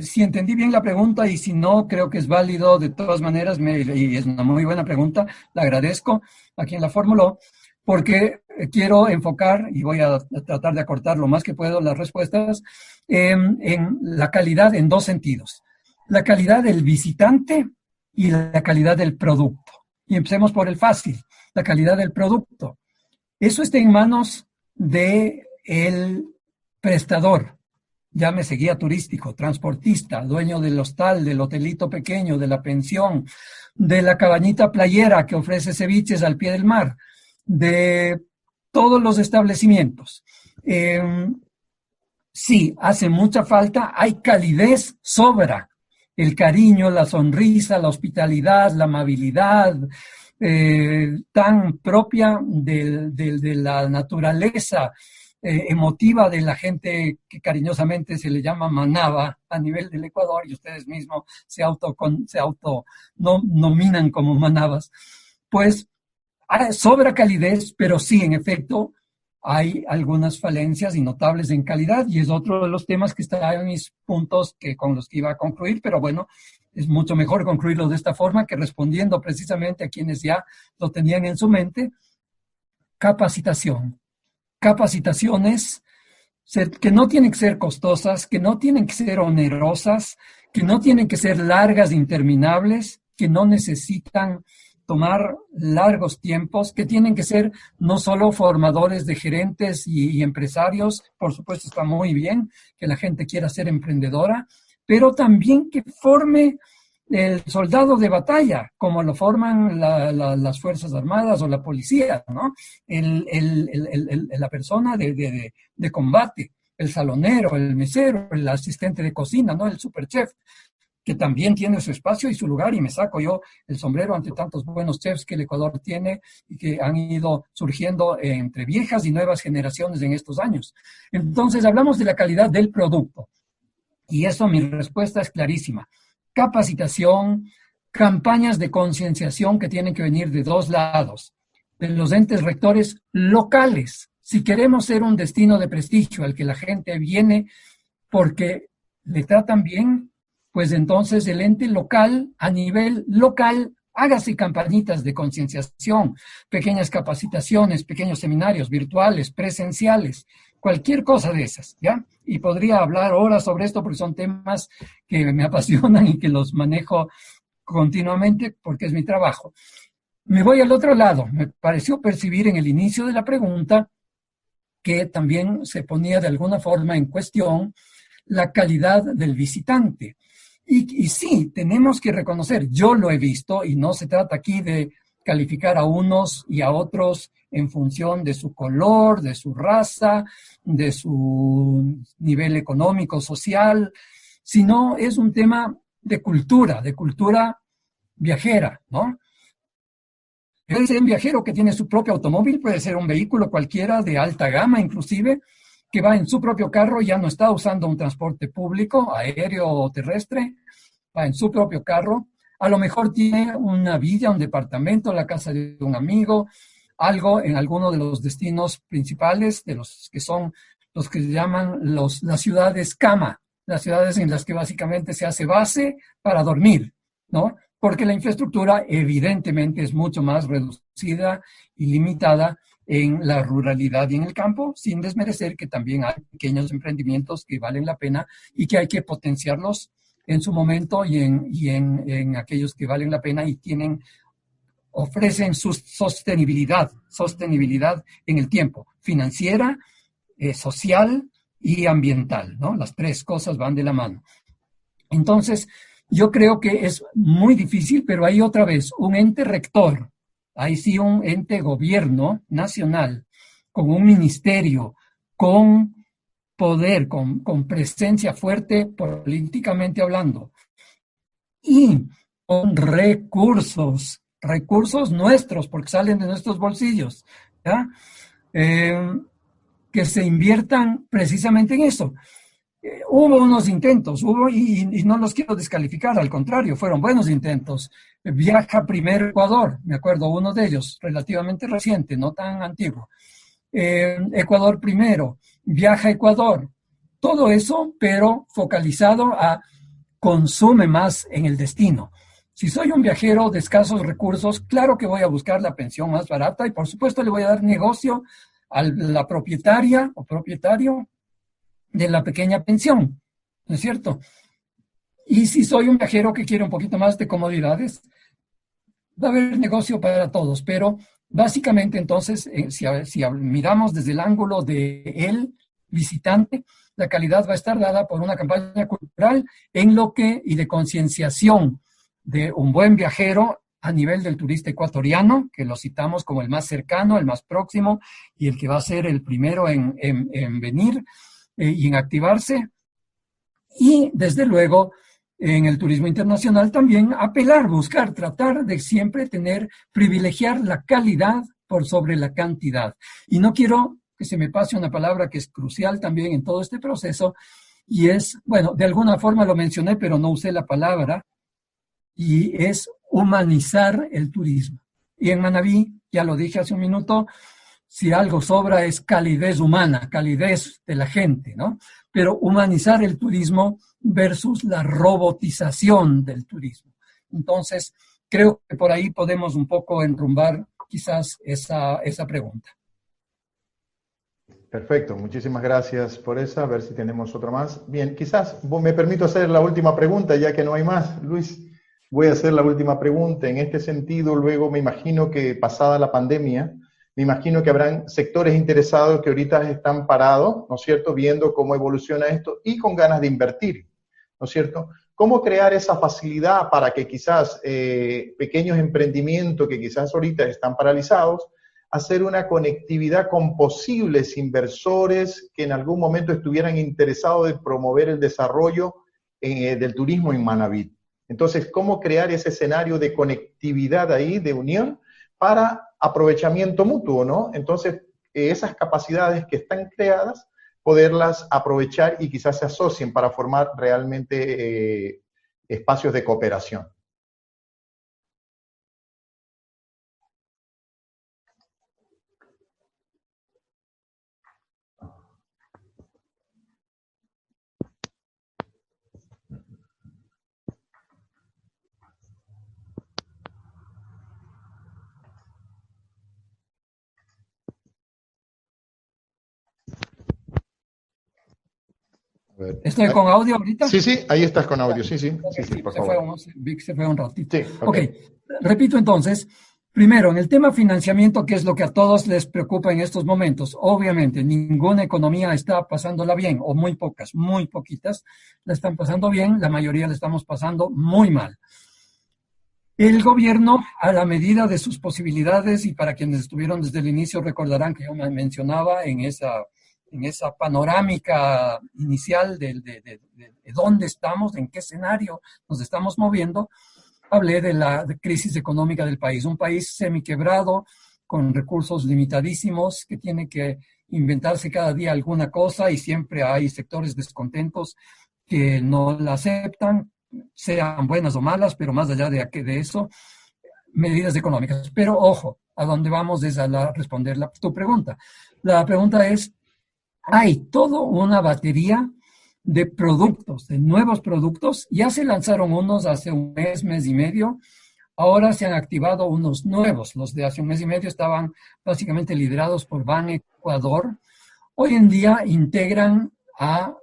si entendí bien la pregunta y si no, creo que es válido de todas maneras, y es una muy buena pregunta, la agradezco a quien la formuló, porque quiero enfocar, y voy a tratar de acortar lo más que puedo las respuestas, en la calidad en dos sentidos. La calidad del visitante y la calidad del producto. Y empecemos por el fácil, la calidad del producto. Eso está en manos del prestador, llámese guía turístico, transportista, dueño del hostal, del hotelito pequeño, de la pensión, de la cabañita playera que ofrece ceviches al pie del mar, de todos los establecimientos. Sí, hace mucha falta, hay calidez, sobra. El cariño, la sonrisa, la hospitalidad, la amabilidad, tan propia de la naturaleza emotiva de la gente que cariñosamente se le llama manaba a nivel del Ecuador, y ustedes mismos se autonominan como manabas, pues sobra calidez, pero sí, en efecto, hay algunas falencias y notables en calidad, y es otro de los temas que está en mis puntos con los que iba a concluir, pero bueno, es mucho mejor concluirlo de esta forma que respondiendo precisamente a quienes ya lo tenían en su mente. Capacitaciones que no tienen que ser costosas, que no tienen que ser onerosas, que no tienen que ser largas, interminables, que no necesitan tomar largos tiempos, que tienen que ser no solo formadores de gerentes y empresarios, por supuesto está muy bien que la gente quiera ser emprendedora, pero también que forme el soldado de batalla, como lo forman las Fuerzas Armadas o la policía, ¿no? La persona de combate, el salonero, el mesero, el asistente de cocina, ¿no? El superchef, que también tiene su espacio y su lugar, y me saco yo el sombrero ante tantos buenos chefs que el Ecuador tiene y que han ido surgiendo entre viejas y nuevas generaciones en estos años. Entonces, hablamos de la calidad del producto, y eso mi respuesta es clarísima. Capacitación, campañas de concienciación que tienen que venir de dos lados, de los entes rectores locales. Si queremos ser un destino de prestigio al que la gente viene porque le tratan bien, pues entonces el ente local, a nivel local, hágase campañitas de concienciación, pequeñas capacitaciones, pequeños seminarios virtuales, presenciales, cualquier cosa de esas, ¿ya? Y podría hablar horas sobre esto porque son temas que me apasionan y que los manejo continuamente porque es mi trabajo. Me voy al otro lado. Me pareció percibir en el inicio de la pregunta que también se ponía de alguna forma en cuestión la calidad del visitante. Y sí, tenemos que reconocer, yo lo he visto, y no se trata aquí de calificar a unos y a otros en función de su color, de su raza, de su nivel económico, social, sino es un tema de cultura viajera, ¿no? Puede ser un viajero que tiene su propio automóvil, puede ser un vehículo cualquiera de alta gama inclusive, que va en su propio carro, ya no está usando un transporte público, aéreo o terrestre, va en su propio carro, a lo mejor tiene una villa, un departamento, la casa de un amigo, algo en alguno de los destinos principales, de los que son los que se llaman las ciudades cama, las ciudades en las que básicamente se hace base para dormir, ¿no? Porque la infraestructura evidentemente es mucho más reducida y limitada en la ruralidad y en el campo, sin desmerecer que también hay pequeños emprendimientos que valen la pena y que hay que potenciarlos en su momento y en aquellos que valen la pena y ofrecen su sostenibilidad en el tiempo, financiera, social y ambiental, ¿no? Las tres cosas van de la mano. Entonces, yo creo que es muy difícil, pero hay otra vez un ente rector, ahí sí un ente gobierno nacional, con un ministerio, con poder, con presencia fuerte políticamente hablando, y con recursos nuestros, porque salen de nuestros bolsillos, ¿ya? Que se inviertan precisamente en eso. Hubo unos intentos, y no los quiero descalificar, al contrario, fueron buenos intentos. Viaja Primero Ecuador, me acuerdo uno de ellos, relativamente reciente, no tan antiguo. Ecuador Primero, Viaja Ecuador, todo eso, pero focalizado a consume más en el destino. Si soy un viajero de escasos recursos, claro que voy a buscar la pensión más barata y por supuesto le voy a dar negocio a la propietaria o propietario de la pequeña pensión, ¿no es cierto? Y si soy un viajero que quiere un poquito más de comodidades, va a haber negocio para todos, pero básicamente entonces, si miramos desde el ángulo del visitante, la calidad va a estar dada por una campaña cultural y de concienciación de un buen viajero a nivel del turista ecuatoriano, que lo citamos como el más cercano, el más próximo y el que va a ser el primero en venir y en activarse. Y desde luego en el turismo internacional también buscar, tratar de siempre privilegiar la calidad por sobre la cantidad. Y no quiero que se me pase una palabra que es crucial también en todo este proceso, y es, bueno, de alguna forma lo mencioné, pero no usé la palabra, y es humanizar el turismo. Y en Manabí, ya lo dije hace un minuto, si algo sobra es calidez humana, calidez de la gente, ¿no? Pero humanizar el turismo versus la robotización del turismo. Entonces, creo que por ahí podemos un poco enrumbar quizás esa pregunta. Perfecto, muchísimas gracias por esa. A ver si tenemos otra más. Bien, quizás me permito hacer la última pregunta, ya que no hay más. Luis, voy a hacer la última pregunta. En este sentido, luego me imagino que pasada la pandemia, me imagino que habrán sectores interesados que ahorita están parados, ¿no es cierto?, viendo cómo evoluciona esto y con ganas de invertir, ¿no es cierto? ¿Cómo crear esa facilidad para que quizás pequeños emprendimientos que quizás ahorita están paralizados hacer una conectividad con posibles inversores que en algún momento estuvieran interesados en promover el desarrollo del turismo en Manabí. Entonces, ¿cómo crear ese escenario de conectividad ahí, de unión, para aprovechamiento mutuo, ¿no? Entonces, esas capacidades que están creadas, poderlas aprovechar y quizás se asocien para formar realmente espacios de cooperación. ¿Estoy con audio ahorita? Sí, sí, ahí estás con audio, sí, sí, Okay, sí, por se favor. se fue un ratito. Sí, okay. Ok, repito entonces, primero, en el tema financiamiento, que es lo que a todos les preocupa en estos momentos, obviamente ninguna economía está pasándola bien, o muy pocas, muy poquitas la están pasando bien, la mayoría la estamos pasando muy mal. El gobierno, a la medida de sus posibilidades, y para quienes estuvieron desde el inicio recordarán que yo me mencionaba en esa panorámica inicial de dónde estamos, en qué escenario nos estamos moviendo, hablé de la crisis económica del país. Un país semiquebrado, con recursos limitadísimos, que tiene que inventarse cada día alguna cosa y siempre hay sectores descontentos que no la aceptan, sean buenas o malas, pero más allá de eso, medidas económicas. Pero ojo, a dónde vamos es a responder tu pregunta. La pregunta es, hay toda una batería de productos, de nuevos productos. Ya se lanzaron unos hace un mes y medio. Ahora se han activado unos nuevos. Los de hace un mes y medio estaban básicamente liderados por Ban Ecuador. Hoy en día integran a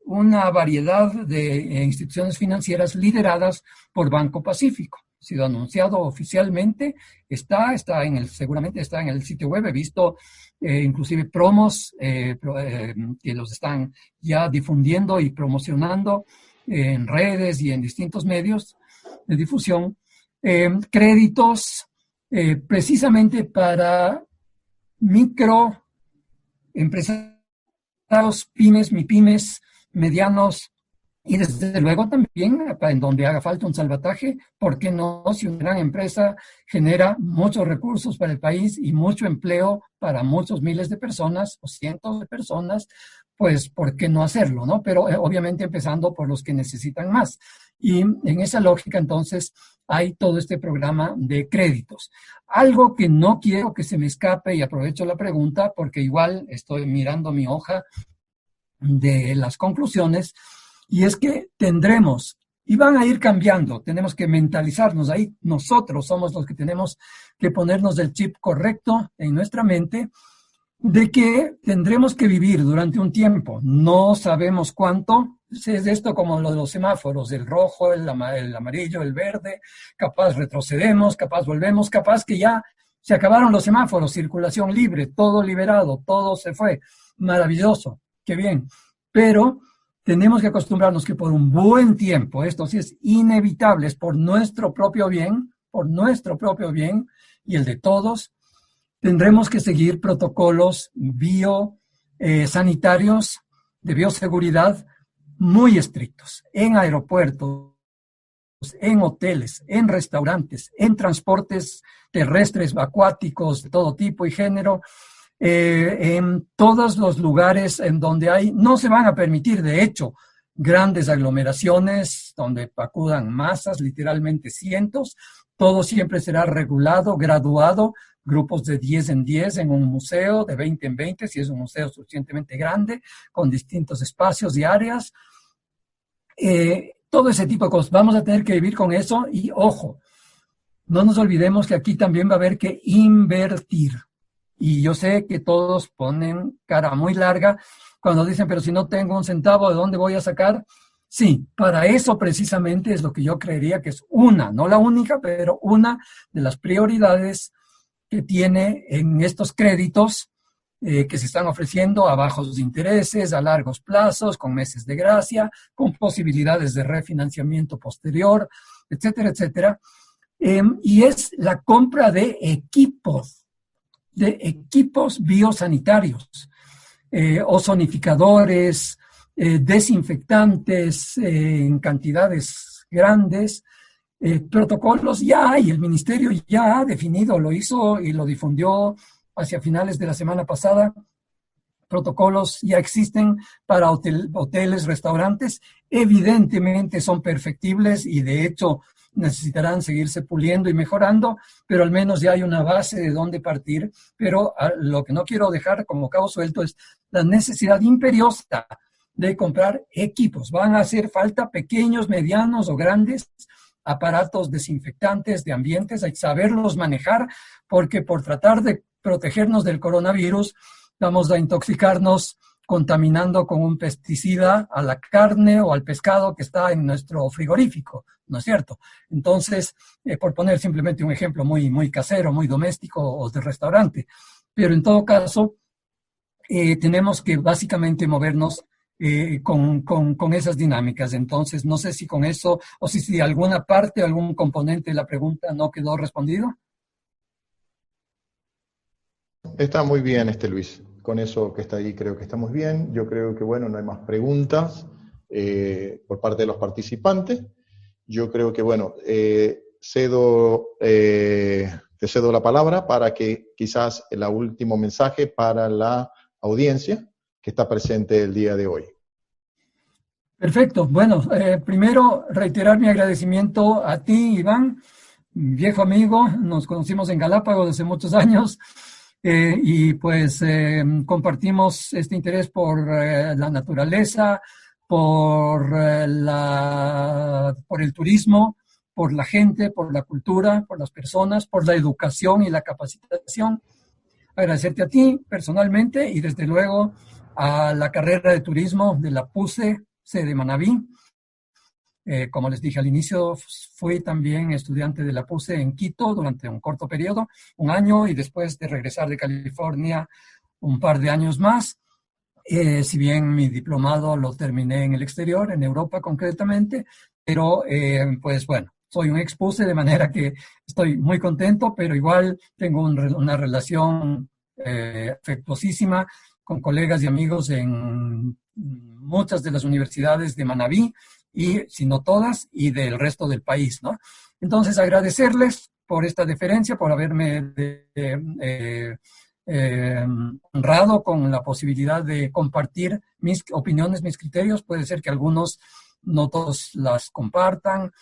una variedad de instituciones financieras lideradas por Banco Pacífico. Ha sido anunciado oficialmente, seguramente está en el sitio web. He visto inclusive promos que los están ya difundiendo y promocionando en redes y en distintos medios de difusión. Créditos precisamente para microempresarios, pymes, MIPYMES, medianos, y desde luego también en donde haga falta un salvataje, ¿por qué no? Si una gran empresa genera muchos recursos para el país y mucho empleo para muchos miles de personas o cientos de personas, pues ¿por qué no hacerlo, no? Pero obviamente empezando por los que necesitan más. Y en esa lógica entonces hay todo este programa de créditos. Algo que no quiero que se me escape, y aprovecho la pregunta porque igual estoy mirando mi hoja de las conclusiones, y es que tendremos, y van a ir cambiando, tenemos que mentalizarnos ahí, nosotros somos los que tenemos que ponernos el chip correcto en nuestra mente, de que tendremos que vivir durante un tiempo, no sabemos cuánto. Es esto como lo de los semáforos, el rojo, el amarillo, el verde, capaz retrocedemos, capaz volvemos, capaz que ya se acabaron los semáforos, circulación libre, todo liberado, todo se fue, maravilloso, qué bien, pero tenemos que acostumbrarnos que por un buen tiempo, esto sí es inevitable, es por nuestro propio bien y el de todos, tendremos que seguir protocolos sanitarios de bioseguridad muy estrictos en aeropuertos, en hoteles, en restaurantes, en transportes terrestres, acuáticos, de todo tipo y género, en todos los lugares en donde no se van a permitir, de hecho, grandes aglomeraciones donde acudan masas, literalmente cientos. Todo siempre será regulado, graduado, grupos de 10 en 10 en un museo, de 20 en 20, si es un museo suficientemente grande, con distintos espacios y áreas. Todo ese tipo de cosas. Vamos a tener que vivir con eso y, ojo, no nos olvidemos que aquí también va a haber que invertir. Y yo sé que todos ponen cara muy larga cuando dicen, pero si no tengo un centavo, ¿de dónde voy a sacar? Sí, para eso precisamente es lo que yo creería que es no la única, pero una de las prioridades que tiene en estos créditos que se están ofreciendo a bajos intereses, a largos plazos, con meses de gracia, con posibilidades de refinanciamiento posterior, etcétera, etcétera. Y es la compra de equipos de equipos biosanitarios, ozonificadores, desinfectantes en cantidades grandes. Protocolos ya hay, el ministerio ya ha definido, lo hizo y lo difundió hacia finales de la semana pasada. Protocolos ya existen para hoteles, restaurantes. Evidentemente son perfectibles y de hecho necesitarán seguirse puliendo y mejorando, pero al menos ya hay una base de dónde partir. Pero lo que no quiero dejar como cabo suelto es la necesidad imperiosa de comprar equipos. Van a hacer falta pequeños, medianos o grandes aparatos desinfectantes de ambientes, hay que saberlos manejar, porque por tratar de protegernos del coronavirus, vamos a intoxicarnos contaminando con un pesticida a la carne o al pescado que está en nuestro frigorífico, ¿no es cierto? Entonces, por poner simplemente un ejemplo muy casero, muy doméstico o de restaurante, pero en todo caso, tenemos que básicamente movernos con esas dinámicas. Entonces, no sé si con eso, o si alguna parte, algún componente de la pregunta no quedó respondido. Está muy bien, Luis. Con eso que está ahí creo que estamos bien. Yo creo que, bueno, no hay más preguntas por parte de los participantes. Yo creo que, bueno, te cedo la palabra para que quizás el último mensaje para la audiencia que está presente el día de hoy. Perfecto. Bueno, primero reiterar mi agradecimiento a ti, Iván, viejo amigo. Nos conocimos en Galápagos hace muchos años y pues compartimos este interés por la naturaleza, por el turismo, por la gente, por la cultura, por las personas, por la educación y la capacitación. Agradecerte a ti personalmente y desde luego a la carrera de turismo de la PUCE, sede Manabí. Como les dije al inicio, fui también estudiante de la PUCE en Quito durante un corto periodo, un año, y después de regresar de California un par de años más. Si bien mi diplomado lo terminé en el exterior, en Europa concretamente, pero pues bueno, soy un ex-PUCE, de manera que estoy muy contento, pero igual tengo una relación afectuosísima con colegas y amigos en muchas de las universidades de Manabí, y si no todas, y del resto del país, ¿no? Entonces, agradecerles por esta deferencia, por haberme honrado con la posibilidad de compartir mis opiniones, mis criterios. Puede ser que algunos, no todos las compartan,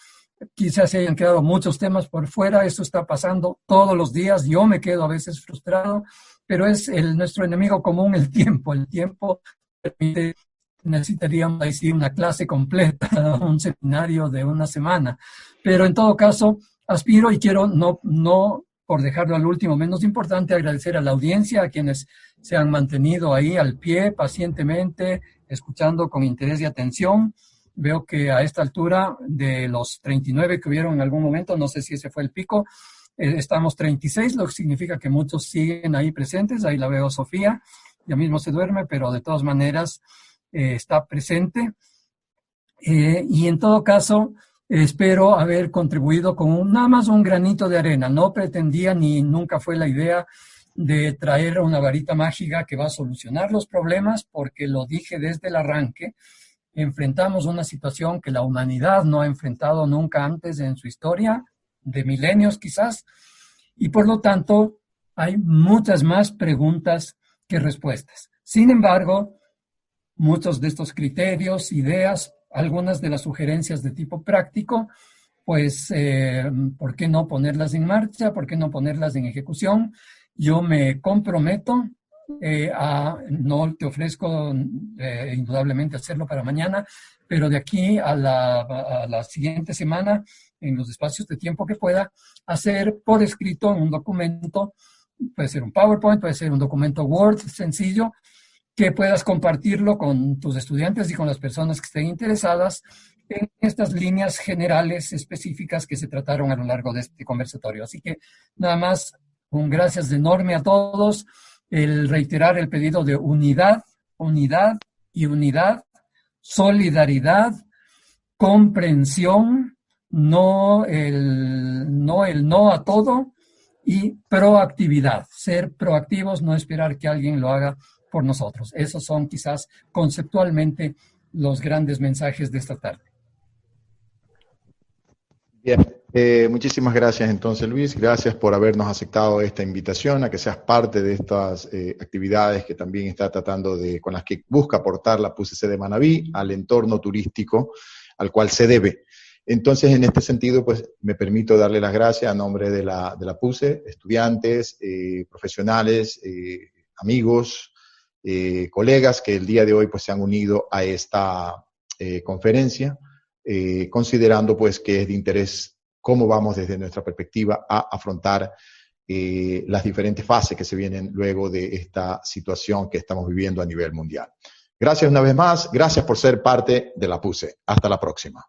quizás se hayan quedado muchos temas por fuera. Esto está pasando todos los días, yo me quedo a veces frustrado, pero es nuestro enemigo común, el tiempo. El tiempo permite, necesitaríamos decir una clase completa, un seminario de una semana, pero en todo caso aspiro y quiero, no por dejarlo al último menos importante, agradecer a la audiencia, a quienes se han mantenido ahí al pie pacientemente, escuchando con interés y atención. Veo que a esta altura, de los 39 que hubieron en algún momento, no sé si ese fue el pico, estamos 36, lo que significa que muchos siguen ahí presentes. Ahí la veo Sofía, ya mismo se duerme, pero de todas maneras está presente. Y en todo caso, espero haber contribuido con nada más un granito de arena. No pretendía ni nunca fue la idea de traer una varita mágica que va a solucionar los problemas, porque lo dije desde el arranque. Enfrentamos una situación que la humanidad no ha enfrentado nunca antes en su historia, de milenios quizás, y por lo tanto hay muchas más preguntas que respuestas. Sin embargo, muchos de estos criterios, ideas, algunas de las sugerencias de tipo práctico, pues, ¿por qué no ponerlas en marcha? ¿Por qué no ponerlas en ejecución? Yo me comprometo no te ofrezco indudablemente hacerlo para mañana, pero de aquí a la siguiente semana, en los espacios de tiempo que pueda, hacer por escrito un documento, puede ser un PowerPoint, puede ser un documento Word sencillo, que puedas compartirlo con tus estudiantes y con las personas que estén interesadas en estas líneas generales específicas que se trataron a lo largo de este conversatorio. Así que nada más, un gracias enorme a todos. El reiterar el pedido de unidad, unidad y unidad, solidaridad, comprensión, no el no a todo, y proactividad. Ser proactivos, no esperar que alguien lo haga por nosotros. Esos son quizás conceptualmente los grandes mensajes de esta tarde. Bien, muchísimas gracias entonces, Luis. Gracias por habernos aceptado esta invitación a que seas parte de estas actividades que también está tratando con las que busca aportar la PUCC de Manabí al entorno turístico al cual se debe. Entonces, en este sentido, pues me permito darle las gracias a nombre de la PUCC, estudiantes, profesionales, amigos, colegas que el día de hoy pues se han unido a esta conferencia. Considerando pues que es de interés cómo vamos desde nuestra perspectiva a afrontar las diferentes fases que se vienen luego de esta situación que estamos viviendo a nivel mundial. Gracias una vez más, gracias por ser parte de la PUCC. Hasta la próxima.